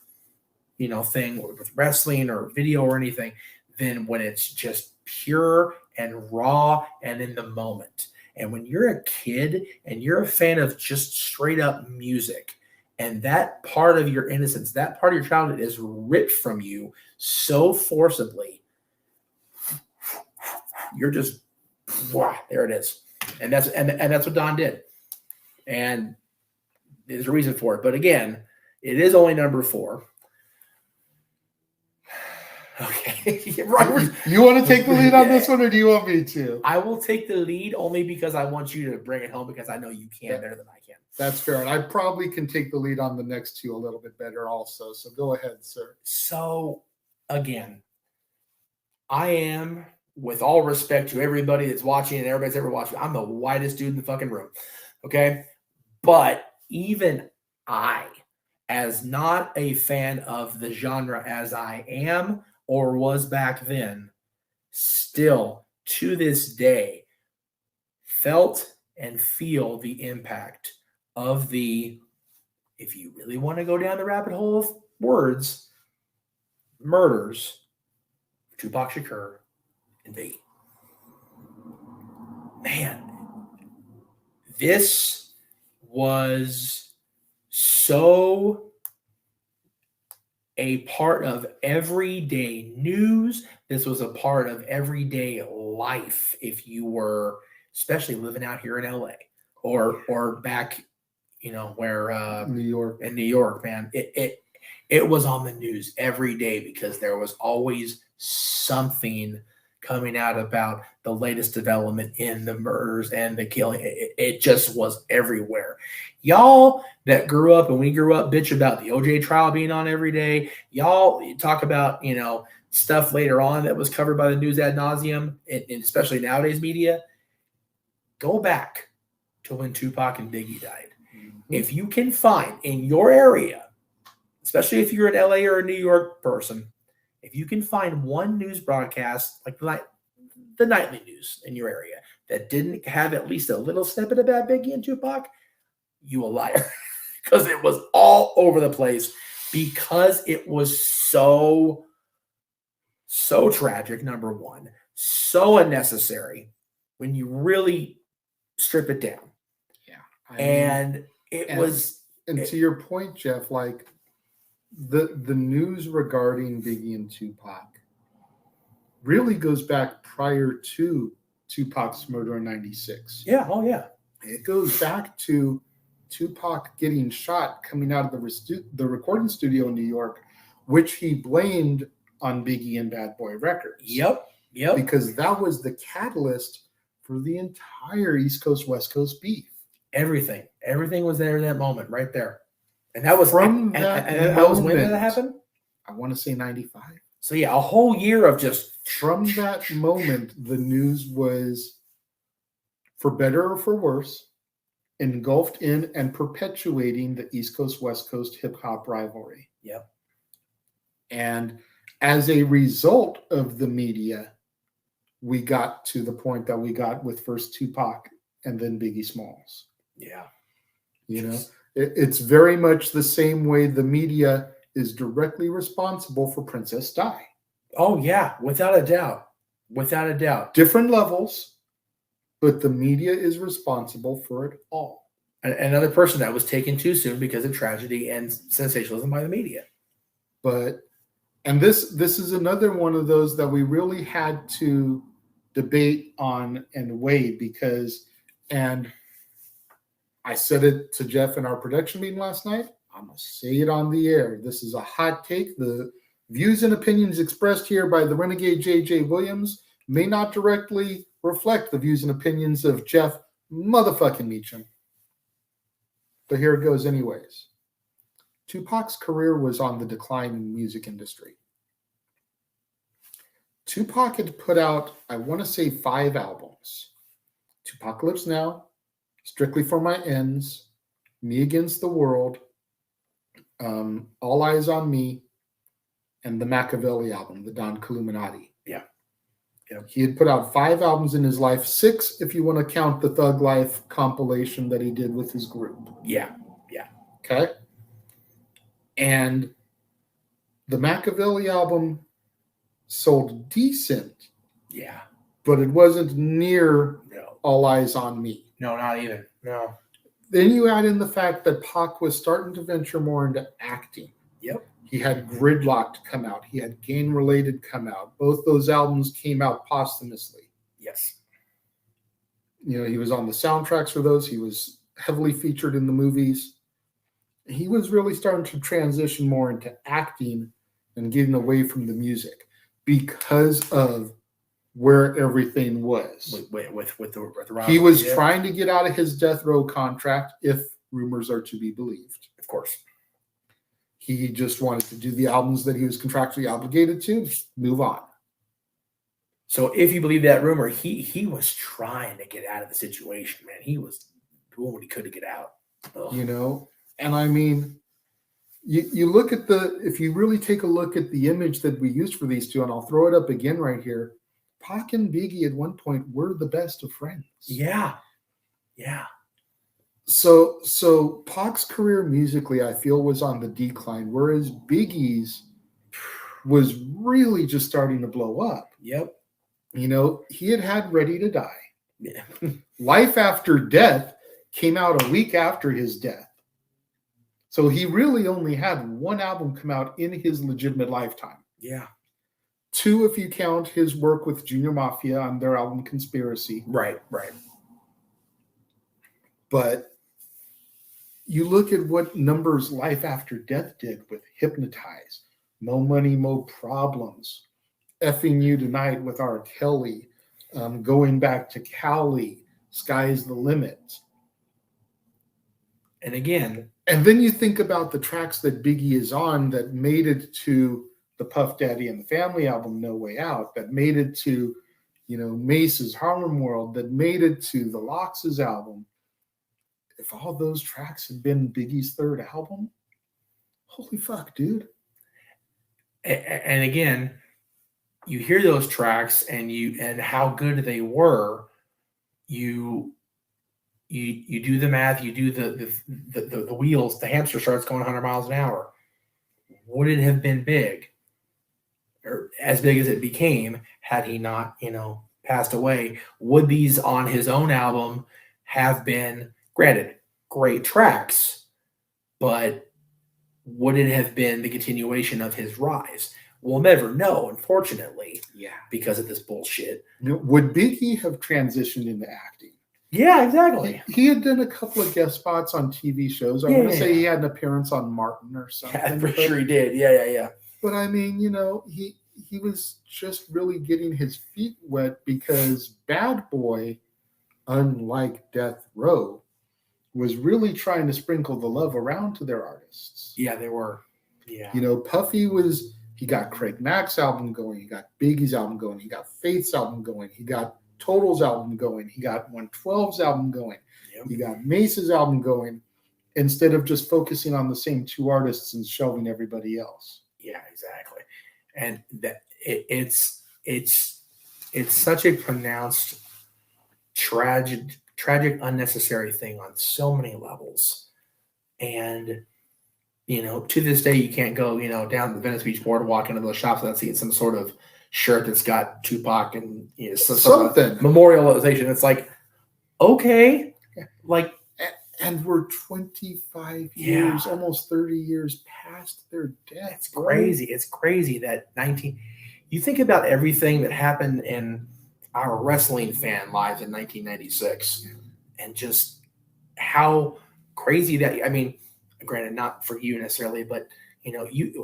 thing with wrestling or video or anything, than when it's just pure and raw and in the moment. And when you're a kid and you're a fan of just straight up music, and that part of your innocence, that part of your childhood is ripped from you so forcibly, you're just, wow, there it is. And that's what Don did. And there's a reason for it. But again, it is only number 4. Okay. Right. You want to take the lead on this one, or do you want me to? I will take the lead only because I want you to bring it home, because I know you can better than I can. That's fair. And I probably can take the lead on the next 2 a little bit better also. So go ahead, sir. So again, I am, with all respect to everybody that's watching and everybody's ever watching, I'm the whitest dude in the fucking room. Okay. But even I, as not a fan of the genre as I am or was back then, still to this day felt and feel the impact of the, if you really want to go down the rabbit hole of words, murders of Tupac Shakur and Biggie. Man, this was so a part of everyday news. This was a part of everyday life if you were, especially living out here in LA or back, where New York. in New York, man. It was on the news every day because there was always something coming out about the latest development in the murders and the killing. It just was everywhere. Y'all that grew up, and we grew up, bitch about the OJ trial being on every day. Y'all talk about, stuff later on that was covered by the news ad nauseum, and especially nowadays media. Go back to when Tupac and Biggie died. Mm-hmm. If you can find in your area, especially if you're an LA or a New York person, if you can find one news broadcast, like the nightly news in your area, that didn't have at least a little snippet about Biggie and Tupac, you a liar. Because it was all over the place, because it was so tragic, number one, so unnecessary when you really strip it down. Yeah. And to your point, Jeff, like the news regarding Biggie and Tupac really goes back prior to Tupac's murder in 96. Yeah. Oh, yeah. It goes back to Tupac getting shot coming out of the recording studio in New York, which he blamed on Biggie and Bad Boy Records. Yep. Because that was the catalyst for the entire East Coast, West Coast beef. Everything was there in that moment, right there. And that was from that moment. That was when did that happen? I want to say 95. So yeah, a whole year of just from that moment, the news was, for better or for worse, engulfed in and perpetuating the East Coast, West Coast hip hop rivalry. Yep. And as a result of the media, we got to the point that we got with first Tupac and then Biggie Smalls. Yeah. It's very much the same way the media is directly responsible for Princess Di. Oh, yeah, without a doubt. Without a doubt. Different levels, but the media is responsible for it all. Another person that was taken too soon because of tragedy and sensationalism by the media. And this is another one of those that we really had to debate on and weigh, because, and I said it to Jeff in our production meeting last night, I'm going to say it on the air. This is a hot take. The views and opinions expressed here by the Renegade J.J. Williams may not directly reflect the views and opinions of Jeff motherfucking Meacham. But here it goes anyways. Tupac's career was on the decline in the music industry. Tupac had put out, I want to say, 5 albums. Tupac Lives Now, Strictly for My Ends, Me Against the World, All Eyes on Me, and the Machiavelli album, the Don Illuminati. Yeah. He had put out 5 albums in his life, 6 if you want to count the Thug Life compilation that he did with his group. Yeah. Okay? And the Machiavelli album sold decent, Yeah. but it wasn't near No. All Eyes on Me. No, not even. No. Then you add in the fact that Pac was starting to venture more into acting. Yep. He had Gridlocked come out. He had Gang Related come out. Both those albums came out posthumously. Yes. You know, he was on the soundtracks for those. He was heavily featured in the movies. He was really starting to transition more into acting and getting away from the music because of where everything was. With the He was trying to get out of his death row contract, if rumors are to be believed. Of course. He just wanted to do the albums that he was contractually obligated to, just move on. So if you believe that rumor, he was trying to get out of the situation, man. He was doing what he could to get out. Ugh. You know, and I mean, you look at if you really take a look at the image that we used for these two, and I'll throw it up again right here. Pac and Biggie at one point were the best of friends. Yeah. So Pac's career musically, I feel, was on the decline, whereas Biggie's was really just starting to blow up. Yep. You know, he had Ready to Die. Yeah. Life After Death came out a week after his death. So he really only had 1 album come out in his legitimate lifetime. Yeah. 2 if you count his work with Junior Mafia on their album Conspiracy. Right. But you look at what numbers Life After Death did with Hypnotize, No Money, Mo Problems, Effing You Tonight with R. Kelly, Going Back to Cali, Sky's the Limit. And again, and then you think about the tracks that Biggie is on that made it to the Puff Daddy and the Family album, No Way Out, that made it to, you know, Mace's Harlem World, that made it to the Lox's album. If all those tracks had been Biggie's 3rd album, holy fuck, dude. And again, you hear those tracks and how good they were. You do the math. You do the wheels. The hamster starts going 100 miles an hour. Would it have been big, or as big as it became, had he not, passed away? Would these on his own album have been, granted, great tracks, but would it have been the continuation of his rise? We'll never know, unfortunately. Yeah. Because of this bullshit. Would Biggie have transitioned into acting? Yeah, exactly. He had done a couple of guest spots on TV shows. I want to say he had an appearance on Martin or something. Yeah, I'm pretty sure he did. Yeah. But I mean, he was just really getting his feet wet because Bad Boy, unlike Death Row, was really trying to sprinkle the love around to their artists. Yeah, they were. Yeah. Puffy he got Craig Mack's album going. He got Biggie's album going. He got Faith's album going. He got Total's album going. He got 112's album going. Yep. He got Mace's album going, instead of just focusing on the same 2 artists and shelving everybody else. Yeah, exactly. And that it's such a pronounced tragic, unnecessary thing on so many levels. And to this day, you can't go, down the Venice Beach boardwalk into those shops without seeing some sort of shirt that's got Tupac and something memorialization. It's like, okay, like, and we're 25 years, almost 30 years past their death. It's crazy. It's crazy that you think about everything that happened in our wrestling fan lives in 1996, and just how crazy that, I mean, granted, not for you necessarily, but you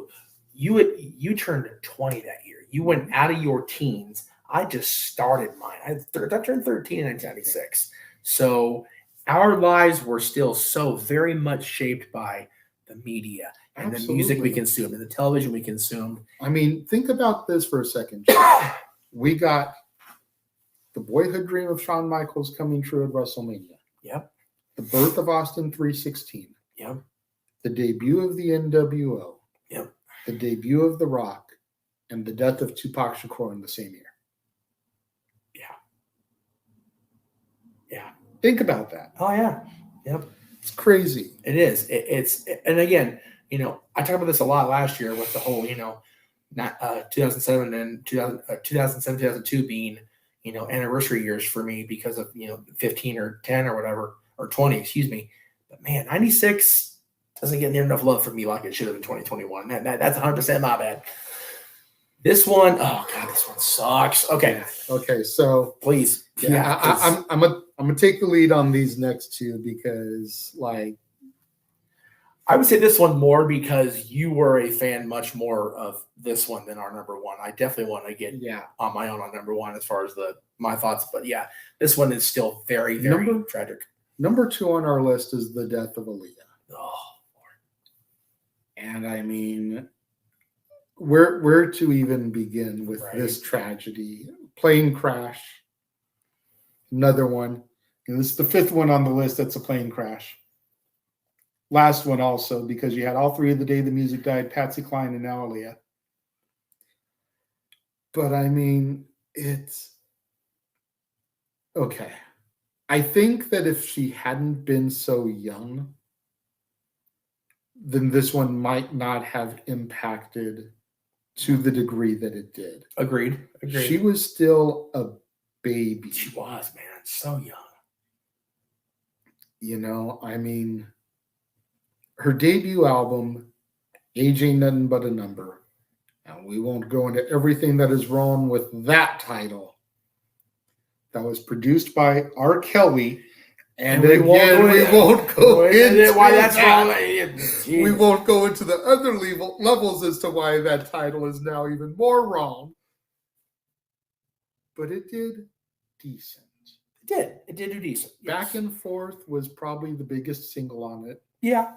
turned 20 that year. You went out of your teens. I just started mine. I turned 13 in 1996. So our lives were still so very much shaped by the media and the music we Absolutely. consumed, and the television we consumed. I mean, think about this for a second. Jeff. We got the boyhood dream of Shawn Michaels coming true at WrestleMania. Yep. The birth of Austin 316. Yep. The debut of the NWO. Yep. The debut of The Rock, and the death of Tupac Shakur in the same year. Yeah. Yeah. Think about that. Oh yeah. Yep. It's crazy. It is. And again, I talked about this a lot last year with the whole, not 2007 and 2007, 2002 being, anniversary years for me because of, 15 or 10 or whatever, or 20, excuse me. But man, 96 doesn't get near enough love from me like it should have in 2021. That's 100% my bad. This one, oh God, this one sucks. Okay. Okay, so Please. yeah, I'm gonna take the lead on these next two because, like, I would say this one more because you were a fan much more of this one than our number one. I definitely want to get on my own on number one as far as my thoughts. But yeah, this one is still very, very tragic. Number 2 on our list is the death of Aaliyah. Oh, and I mean, where to even begin with this tragedy? Plane crash. Another one. And this is the 5th one on the list that's a plane crash. Last one also, because you had all 3 of the day the music died, Patsy Cline and now Aaliyah. But I mean, it's okay. I think that if she hadn't been so young, then this one might not have impacted to the degree that it did. Agreed. She was still a baby. She was, man. So young. I mean, her debut album, Age Ain't Nothing But a Number. And we won't go into everything that is wrong with that title. That was produced by R. Kelly. And we won't go into why that's wrong. We won't go into the other levels as to why that title is now even more wrong. But it did decent. It did do decent. Yes. Back and Forth was probably the biggest single on it. Yeah.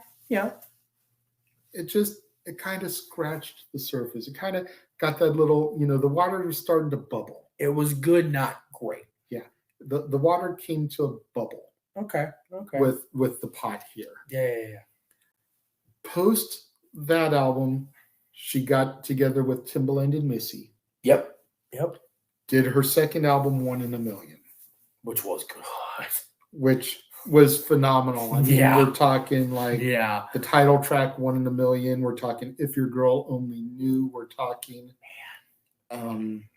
It kind of scratched the surface. It kind of got that little, the water was starting to bubble. It was good, not great. Yeah. The water came to a bubble. Okay. With the pot here. Yeah. Post that album, she got together with Timbaland and Missy. Yep. Did her second album, 1 in a Million. Which was good. Which was phenomenal. I mean, we're talking like the title track, 1 in a Million. We're talking If Your Girl Only Knew. We're talking, God, I'm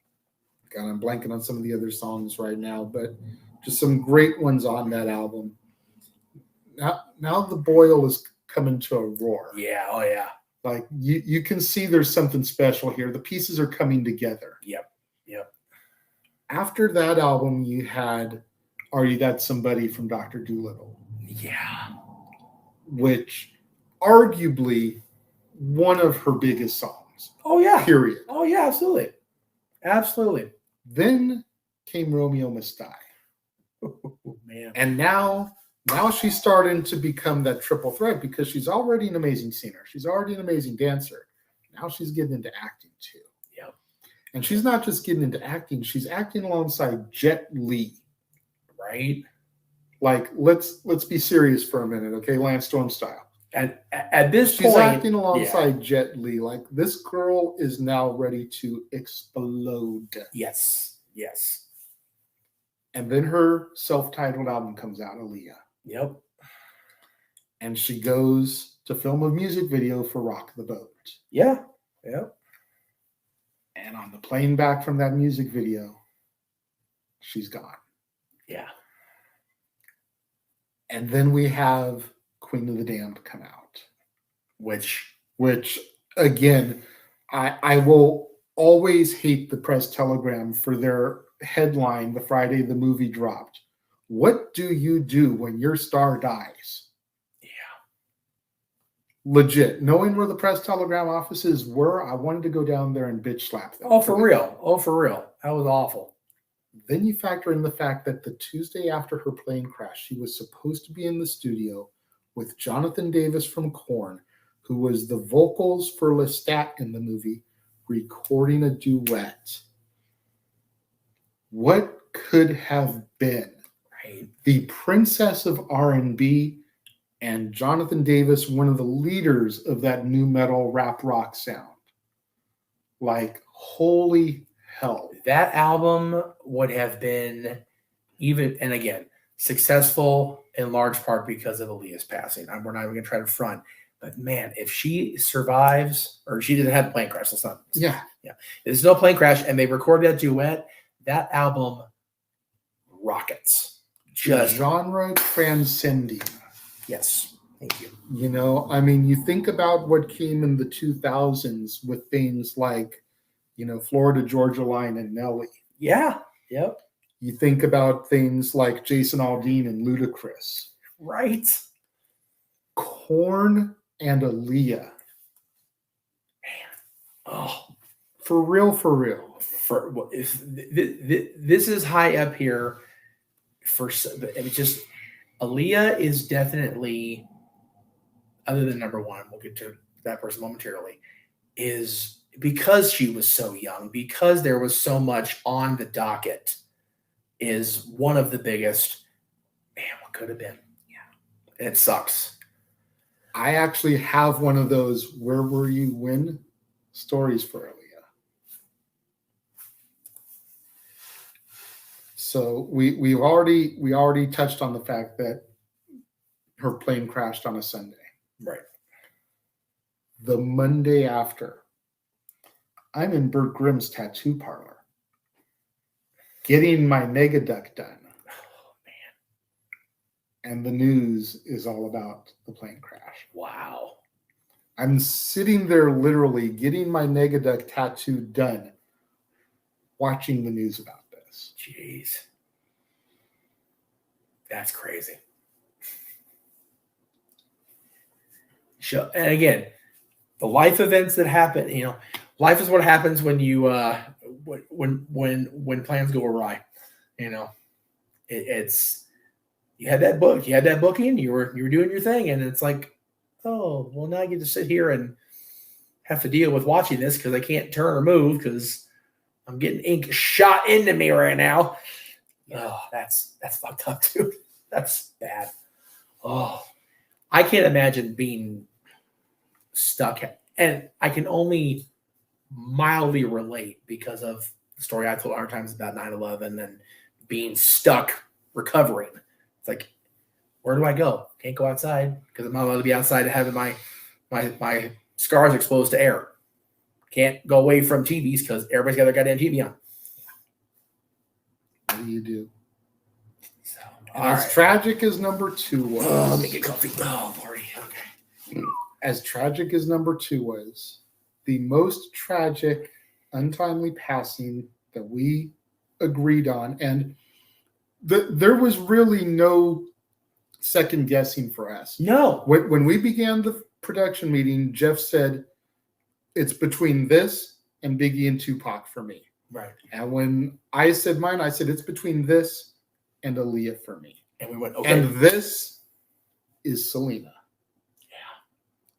blanking on some of the other songs right now, but just some great ones on that album. Now the boil is coming to a roar. Yeah. Oh yeah. Like you can see there's something special here. The pieces are coming together. Yep. After that album, you had Are You That Somebody from Dr. Dolittle. Yeah. Which arguably one of her biggest songs. Oh yeah. Period. Oh yeah, absolutely. Then came Romeo Must Die. Oh, man. And now she's starting to become that triple threat because she's already an amazing singer. She's already an amazing dancer. Now she's getting into acting too. Yep. And she's not just getting into acting, she's acting alongside Jet Li. Right? Like, let's be serious for a minute, okay? Lance Storm style. At this she's point, acting alongside Jet Li. Like, this girl is now ready to explode. Yes. And then her self-titled album comes out, Aaliyah. Yep. And she goes to film a music video for Rock the Boat. Yeah. Yep. And on the plane back from that music video, she's gone. Yeah. And then we have Queen of the Damned come out. Which again, I will always hate the Press Telegram for their headline the Friday the movie dropped. What do you do when your star dies? Yeah. Legit. Knowing where the Press Telegram offices were, I wanted to go down there and bitch slap them. Oh, for real. That was awful. Then you factor in the fact that the Tuesday after her plane crash, she was supposed to be in the studio with Jonathan Davis from Korn, who was the vocals for Lestat in the movie, recording a duet. What could have been? Right. The princess of R&B and Jonathan Davis, one of the leaders of that new metal rap rock sound. Like, holy hell. That album would have been even, and again, successful in large part because of Aaliyah's passing. We're not even going to try to front. But man, if she survives, or she didn't have a plane crash, let's not. Yeah. There's no plane crash, and they recorded that duet. That album rockets. Just genre transcending. yes, thank you. You know, I mean, you think about what came in the 2000s with things like, you know, Florida Georgia Line and Nelly. Yeah. Yep. You think about things like Jason Aldean and Ludacris. Right. Korn and Aaliyah. Oh, For real, for real. This is high up here. Just Aaliyah is definitely, other than number one, we'll get to that person momentarily, is because she was so young, because there was so much on the docket, is one of the biggest. Man, what could have been? Yeah, it sucks. I actually have one of those "Where were you when?" stories for Aaliyah. So we already touched on the fact that her plane crashed on a Sunday. Right. The Monday after, I'm in Bert Grimm's tattoo parlor, getting my Negaduck done. Oh man. And the news is all about the plane crash. Wow. I'm sitting there literally getting my Negaduck tattoo done, watching the news about this. Jeez. That's crazy. And again, the life events that happen, you know, life is what happens when you when plans go awry. You know, it's you had that booking, you were doing your thing, and it's like, oh, well, now I get to sit here and have to deal with watching this because I can't turn or move because I'm getting ink shot into me right now. Oh, that's fucked up, dude. That's bad. Oh, I can't imagine being stuck. And I can only mildly relate because of the story I told our times about 9/11 and being stuck recovering. It's like, where do I go? Can't go outside because I'm not allowed to be outside having my scars exposed to air. Can't go away from TVs because everybody's got their goddamn TV on. What do you do? So, As tragic as number 2 was. let me get coffee. Oh, Lordy. Okay. As tragic as number 2 was, the most tragic, untimely passing that we agreed on, and there was really no second guessing for us. No. When we began the production meeting, Jeff said, it's between this and Biggie and Tupac for me. Right. And when I said mine, I said it's between this and Aaliyah for me. And we went, okay. And this is Selena. Yeah.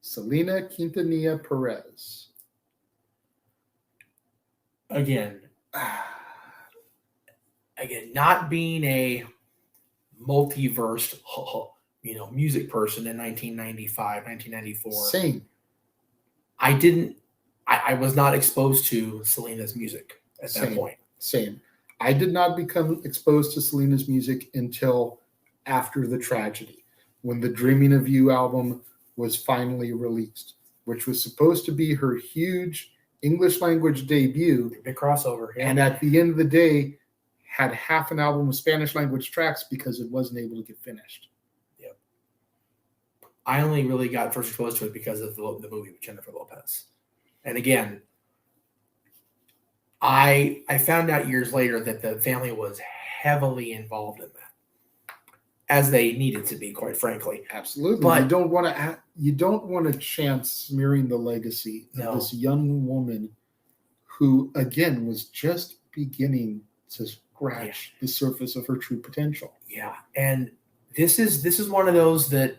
Selena Quintanilla Perez. Again, not being a multiverse, music person in 1995, 1994. Same. I was not exposed to Selena's music at that point. Same. I did not become exposed to Selena's music until after the tragedy, when the Dreaming of You album was finally released, which was supposed to be her huge English language debut. Big crossover. Yeah. And at the end of the day, had half an album with Spanish language tracks because it wasn't able to get finished. Yep. I only really got first exposed to it because of the movie with Jennifer Lopez. And again, I found out years later that the family was heavily involved in that, as they needed to be, quite frankly. Absolutely, but you don't want to chance smearing the legacy of this young woman, who again was just beginning to scratch the surface of her true potential. Yeah, and this is one of those that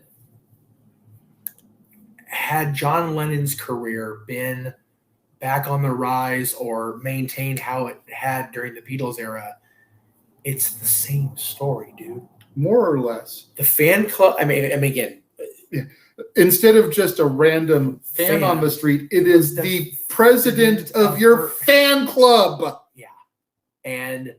had John Lennon's career been back on the rise or maintained how it had during the Beatles era, it's the same story, dude. More or less. The fan club, I mean again, instead of just a random fan on the street, it is the president of your fan club. Yeah. And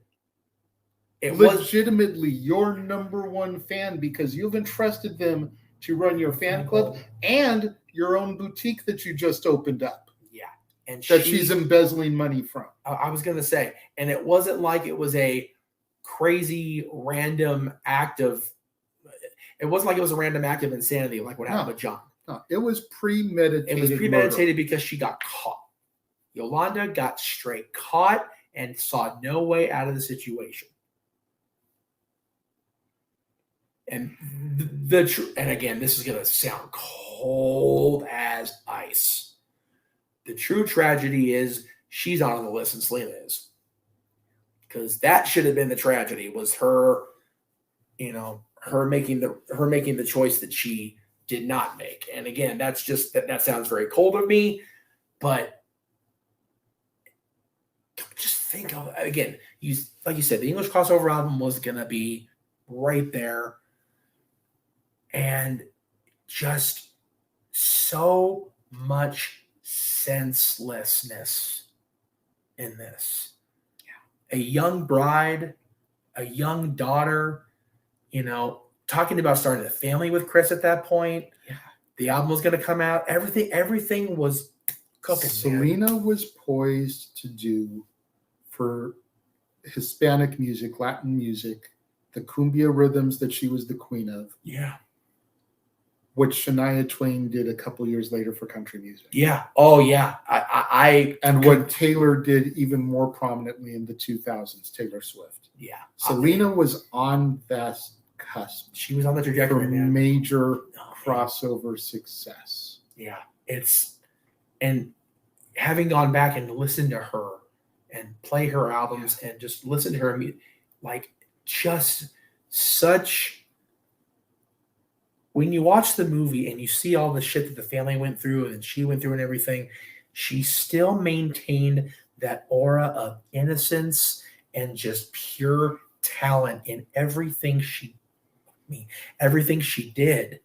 it legitimately your number one fan because you've entrusted them to run your fan club and your own boutique that you just opened up. Yeah. And she's embezzling money from. I was going to say, and it wasn't like it was a crazy random act of, it wasn't like it was a random act of insanity like what happened with John. No, it was premeditated. It was premeditated because she got caught. Yolanda got straight caught and saw no way out of the situation. And and again, this is going to sound cold as ice. The true tragedy is she's not on the list and Selena is. Because that should have been the tragedy, was her, her making the choice that she did not make. And again, that's just that sounds very cold of me, but just think of again, like you said, the English crossover album was gonna be right there. And just so much senselessness in this. Yeah. A young bride, a young daughter, talking about starting a family with Chris at that point. Yeah. The album was going to come out. Everything was cooking. Selena was poised to do for Hispanic music, Latin music, the cumbia rhythms that she was the queen of. Yeah. What Shania Twain did a couple years later for country music. Yeah. Oh, yeah. What Taylor did even more prominently in the 2000s, Taylor Swift. Yeah. Selena was on that cusp. She was on the trajectory, for major crossover success. Yeah. And having gone back and listened to her and play her albums and just listen to her, like just such. When you watch the movie and you see all the shit that the family went through and she went through and everything, she still maintained that aura of innocence and just pure talent in everything she did.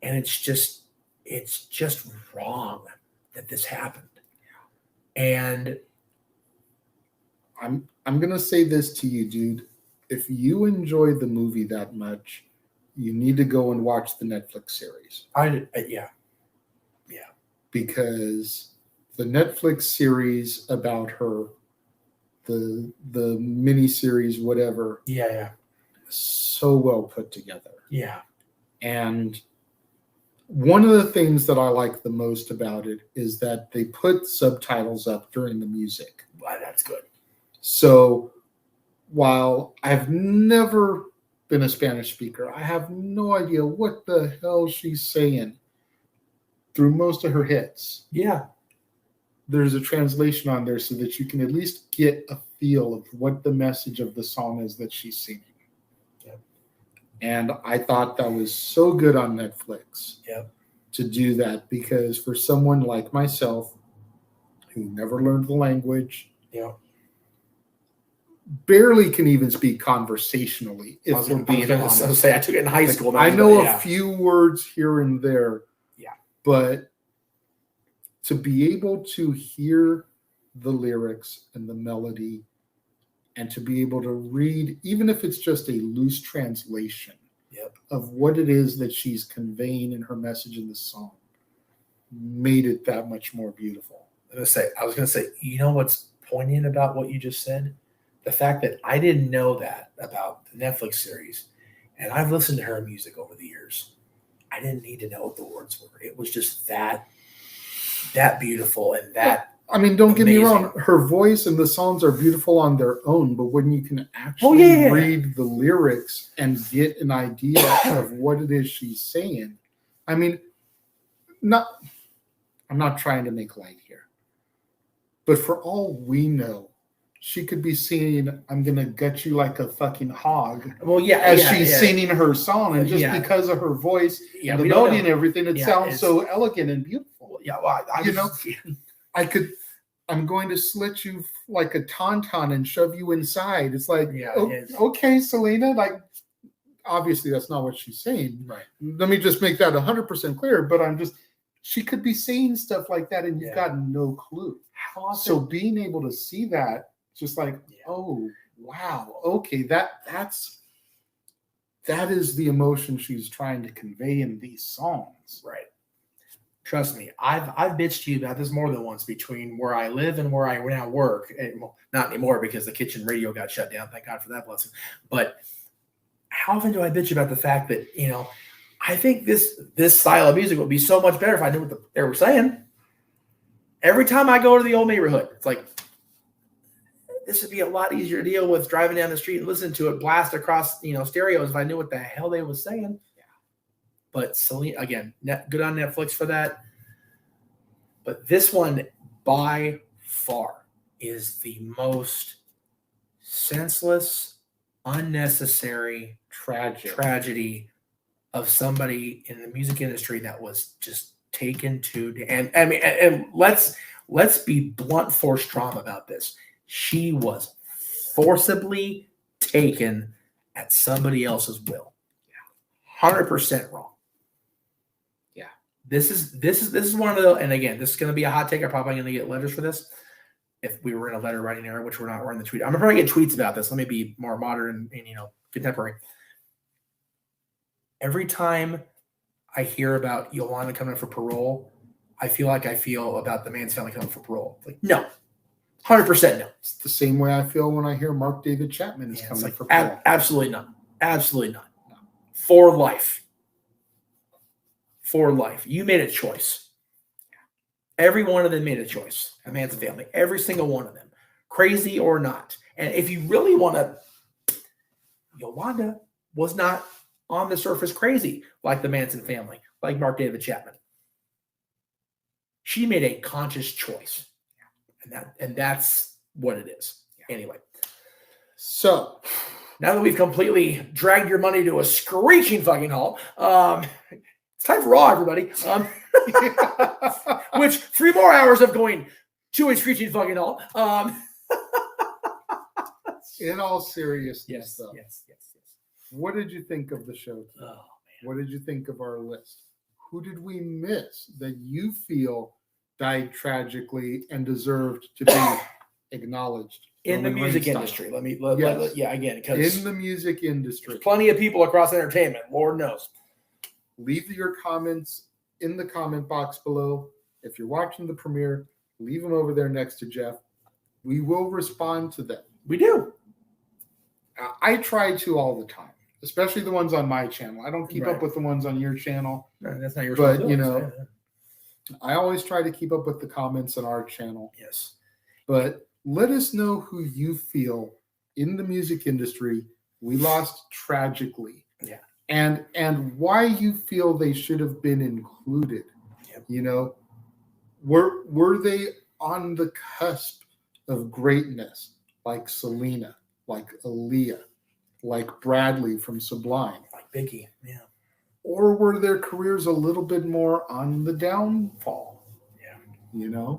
And it's just wrong that this happened. And I'm going to say this to you, dude. If you enjoy the movie that much, you need to go and watch the Netflix series. Yeah. Because the Netflix series about her, the mini series, whatever. Yeah. So well put together. Yeah. And one of the things that I like the most about it is that they put subtitles up during the music. Wow, that's good. So while I've never been a Spanish speaker, I have no idea what the hell she's saying through most of her hits. Yeah. There's a translation on there so that you can at least get a feel of what the message of the song is that she's singing. Yep. And I thought that was so good on Netflix to do that, because for someone like myself who never learned the language, barely can even speak conversationally. I took it in high school. I know a few words here and there. Yeah. But to be able to hear the lyrics and the melody and to be able to read, even if it's just a loose translation of what it is that she's conveying in her message in the song, made it that much more beautiful. I was going to say, you know what's poignant about what you just said? The fact that I didn't know that about the Netflix series, and I've listened to her music over the years. I didn't need to know what the words were. It was just that beautiful and that. I mean, don't get me wrong. Her voice and the songs are beautiful on their own, but when you can actually read the lyrics and get an idea of what it is she's saying, I mean, I'm not trying to make light here, but for all we know, she could be singing "I'm gonna gut you like a fucking hog" Well, yeah, as yeah, she's yeah. singing her song, and just Yeah. because of her voice, Yeah, and the we don't melody know. and everything, it Yeah, sounds so elegant and beautiful. Yeah, well, You know, I'm going to slit you like a tauntaun and shove you inside. It's like, Yeah, oh, it's- okay, Selena. Like, obviously, that's not what she's saying. right. Let me just make that 100% clear. But she could be saying stuff like that, and you've Yeah. got no clue. How often? So being able to see that, just like, Yeah. oh wow, okay, that is the emotion she's trying to convey in these songs. Right. Trust me, I've bitched to you about this more than once between where I live and where I now work. And, well, not anymore because the kitchen radio got shut down. Thank God for that blessing. But how often do I bitch about the fact that, I think this style of music would be so much better if I knew what they were saying. Every time I go to the old neighborhood, it's like, this would be a lot easier to deal with driving down the street and listening to it blast across, stereos if I knew what the hell they was saying. But Selena, again, good on Netflix for that. But this one, by far, is the most senseless, unnecessary tragedy of somebody in the music industry that was just taken to. And I mean, and let's be blunt force trauma about this. She was forcibly taken at somebody else's will. 100% wrong. This is one of the, and again, this is going to be a hot take. I'm probably going to get letters for this. If we were in a letter writing era, which we're not, we're in the tweet. I'm probably get tweets about this. Let me be more modern and contemporary. Every time I hear about Yolanda coming up for parole, I feel like I feel about the man's family coming for parole. Like, no, 100% no. It's the same way I feel when I hear Mark David Chapman is coming for parole. Absolutely not. Absolutely not. No. For life. For life. You made a choice. Every one of them made a choice. A man's family. Every single one of them. Crazy or not. And if you really want to, Yolanda was not on the surface crazy like the Manson family, like Mark David Chapman. She made a conscious choice. And that's what it is. Anyway. So now that we've completely dragged your money to a screeching fucking halt, it's time for Raw, everybody. Which 3 more hours of going to a screeching fucking halt. In all seriousness, though, yes. what did you think of the show today? Oh, man. What did you think of our list? Who did we miss that you feel died tragically and deserved to be acknowledged in the Roman music Reigns industry? style? Again, because In the music industry. there's plenty of people across entertainment. Lord knows. Leave your comments in the comment box below. If you're watching the premiere, leave them over there next to Jeff. We will respond to them. We do. I try to all the time, especially the ones on my channel. I don't keep Right. up with the ones on your channel, No, that's not your but responsibility. I always try to keep up with the comments on our channel. Yes. But let us know who you feel in the music industry we lost tragically. Yeah. And why you feel they should have been included. Yep. Were they on the cusp of greatness, like Selena, like Aaliyah, like Bradley from Sublime? Like Biggie. Yeah. Or were their careers a little bit more on the downfall? Yeah.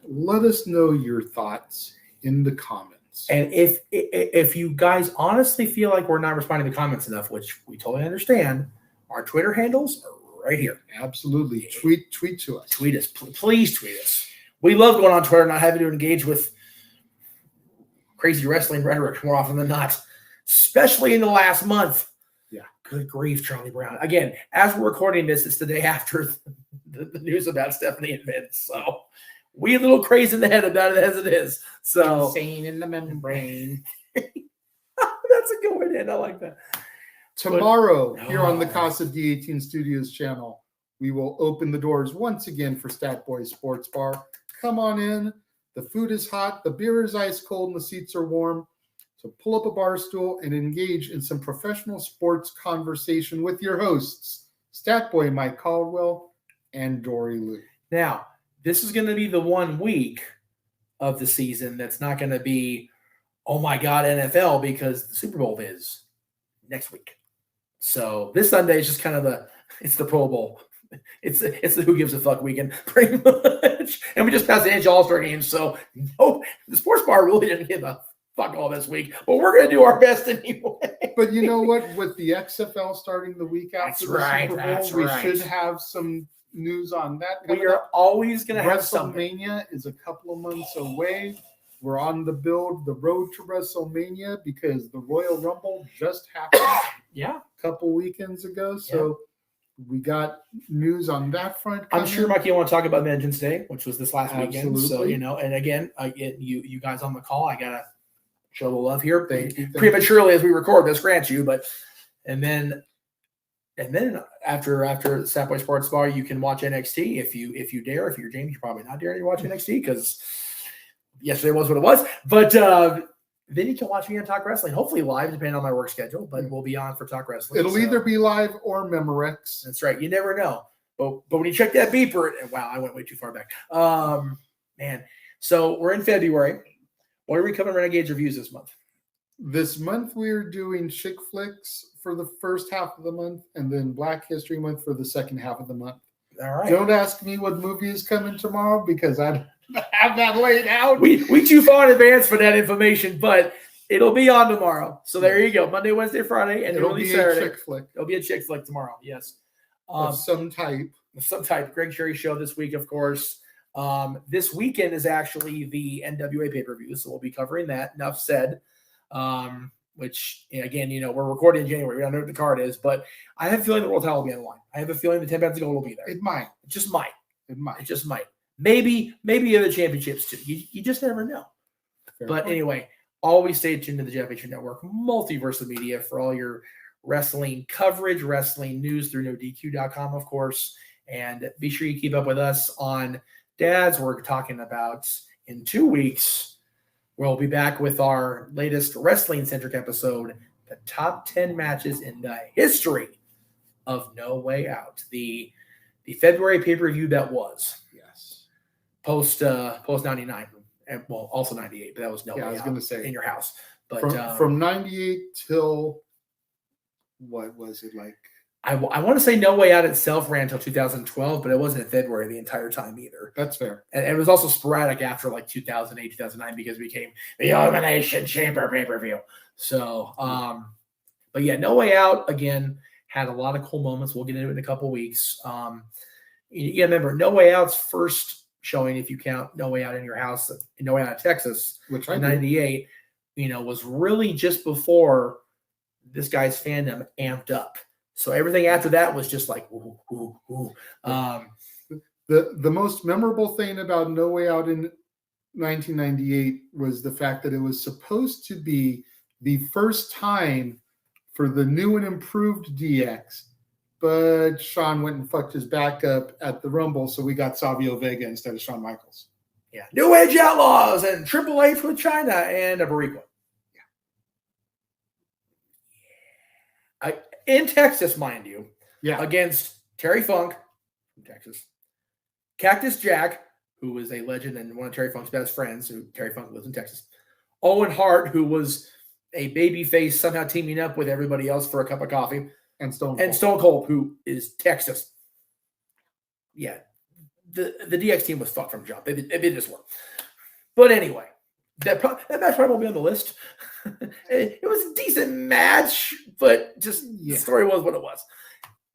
Let us know your thoughts in the comments. And if you guys honestly feel like we're not responding to comments enough, which we totally understand, our Twitter handles are right here. Absolutely. Tweet to us. Tweet us. Please tweet us. We love going on Twitter, not having to engage with crazy wrestling rhetoric more often than not, especially in the last month. Yeah. Good grief, Charlie Brown. Again, as we're recording this, it's the day after the news about Stephanie and Vince. So we a little crazy in the head about it as it is. So Insane in the membrane. that's a good way to end. I like that. Tomorrow, here on the Casa D18 Studios channel, we will open the doors once again for Stat Boy Sports Bar. Come on in. The food is hot, the beer is ice cold, and the seats are warm. So pull up a bar stool and engage in some professional sports conversation with your hosts, Stat Boy Mike Caldwell and Dory Lou. Now, this is going to be the 1 week of the season that's not going to be oh my God, NFL, because the Super Bowl is next week. So this Sunday is just kind of it's the Pro Bowl. It's the who gives a fuck weekend, pretty much. And we just passed the NHL All-Star games, so no, the sports bar really didn't give a fuck all this week. But we're going to do our best anyway. But you know what? With the XFL starting the week after the Super Bowl, we should have some news on that. We are always going to have something. WrestleMania is a couple of months away. We're on the road to WrestleMania because the Royal Rumble just happened a couple weekends ago. So we got news on that front. I'm sure, Mike, you want to talk about Vengeance Day, which was this last weekend. Absolutely. So, and again, I get you guys on the call. I got to show the love here. Prematurely as we record this, grant you, but and then after Sapboy Sports Bar, you can watch NXT if you dare. If you're James, you're probably not daring to watch NXT because yesterday was what it was. But then you can watch me on Talk Wrestling, hopefully live, depending on my work schedule. But we'll be on for Talk Wrestling. It'll either be live or Memorex. That's right. You never know. But when you check that beeper, wow, I went way too far back. Man. So we're in February. What are we covering Renegade's reviews this month? This month we're doing chick flicks for the first half of the month, and then Black History Month for the second half of the month. All right. Don't ask me what movie is coming tomorrow because I don't have that laid out. We too far in advance for that information, but it'll be on tomorrow. So there you go. Monday, Wednesday, Friday, and it'll be Saturday. A chick flick. It'll be a chick flick tomorrow. Yes. Of some type. Some type. Greg Cherry show this week, of course. This weekend is actually the NWA pay-per-view, so we'll be covering that. Enough said. Which, again, we're recording in January. We don't know what the card is, but I have a feeling the world title will be on the line. I have a feeling the 10 pounds of gold will be there. It might. It just might. It might. It just might. Maybe other championships too. You just never know. Fair but point. Anyway, always stay tuned to the Jeff Meacham Network, Multiversal Media, for all your wrestling coverage, wrestling news through NoDQ.com, of course. And be sure you keep up with us on DADS. We're talking about in 2 weeks. We'll be back with our latest wrestling-centric episode, the top 10 matches in the history of No Way Out. The February pay-per-view that was. Yes. Post 99. And, well, also 98, but that was No Way Out. I was going to say. In your house. But from 98 till, what was it like? I want to say No Way Out itself ran until 2012, but it wasn't in February the entire time either. That's fair. And it was also sporadic after like 2008, 2009 because it became the Elimination Chamber pay-per-view. So, but yeah, No Way Out, again, had a lot of cool moments. We'll get into it in a couple weeks. You remember, No Way Out's first showing, if you count No Way Out in your house, No Way Out of Texas, which in 98, was really just before this guy's fandom amped up. So everything after that was just like, ooh, ooh, ooh. The most memorable thing about No Way Out in 1998 was the fact that it was supposed to be the first time for the new and improved DX, but Shawn went and fucked his back up at the Rumble, so we got Savio Vega instead of Shawn Michaels. Yeah, New Age Outlaws and Triple H with China and a Boricua. In Texas, mind you, against Terry Funk from Texas, Cactus Jack, who was a legend and one of Terry Funk's best friends, who Terry Funk lives in Texas, Owen Hart, who was a babyface somehow teaming up with everybody else for a cup of coffee, and Stone Cold. Stone Cold, who is Texas. Yeah, the DX team was fucked from jump. They did this one. But anyway, that match probably won't be on the list. It was a decent match, but just the story was what it was.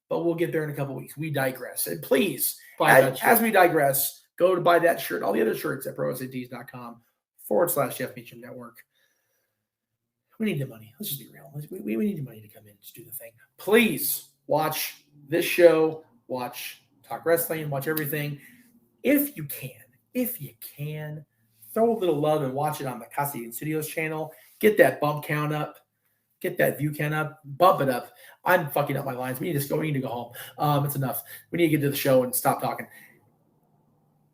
But we'll get there in a couple weeks. We digress. And please, as we digress, go to buy that shirt, all the other shirts at ProWrestlingTees.com/Jeff Meacham Network. We need the money. Let's just be real. We need the money to come in to do the thing. Please watch this show, watch Talk Wrestling, watch everything. If you can, throw a little love and watch it on the Cassidy Studios channel. Get that bump count up. Get that view count up. Bump it up. I'm fucking up my lines. We need to go home. It's enough. We need to get to the show and stop talking.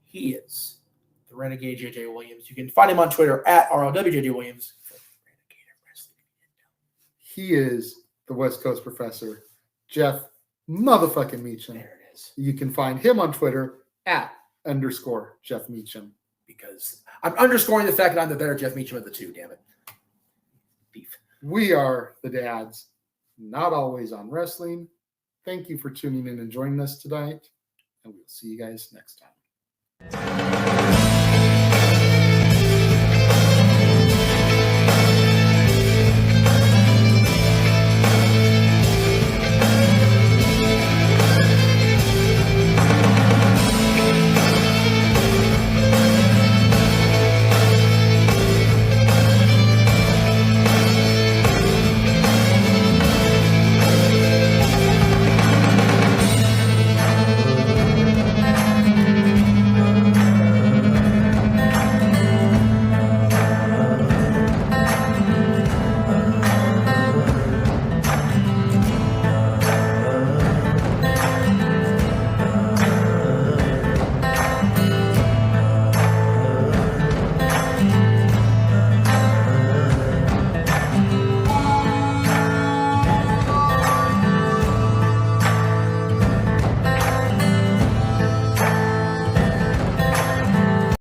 He is the Renegade JJ Williams. You can find him on Twitter at RLWJJ Williams. He is the West Coast Professor, Jeff motherfucking Meacham. There it is. You can find him on Twitter at _Jeff Meacham. Because I'm underscoring the fact that I'm the better Jeff Meacham of the two, damn it. beef. We are the dads, not always on wrestling. Thank you for tuning in and joining us tonight, and we'll see you guys next time.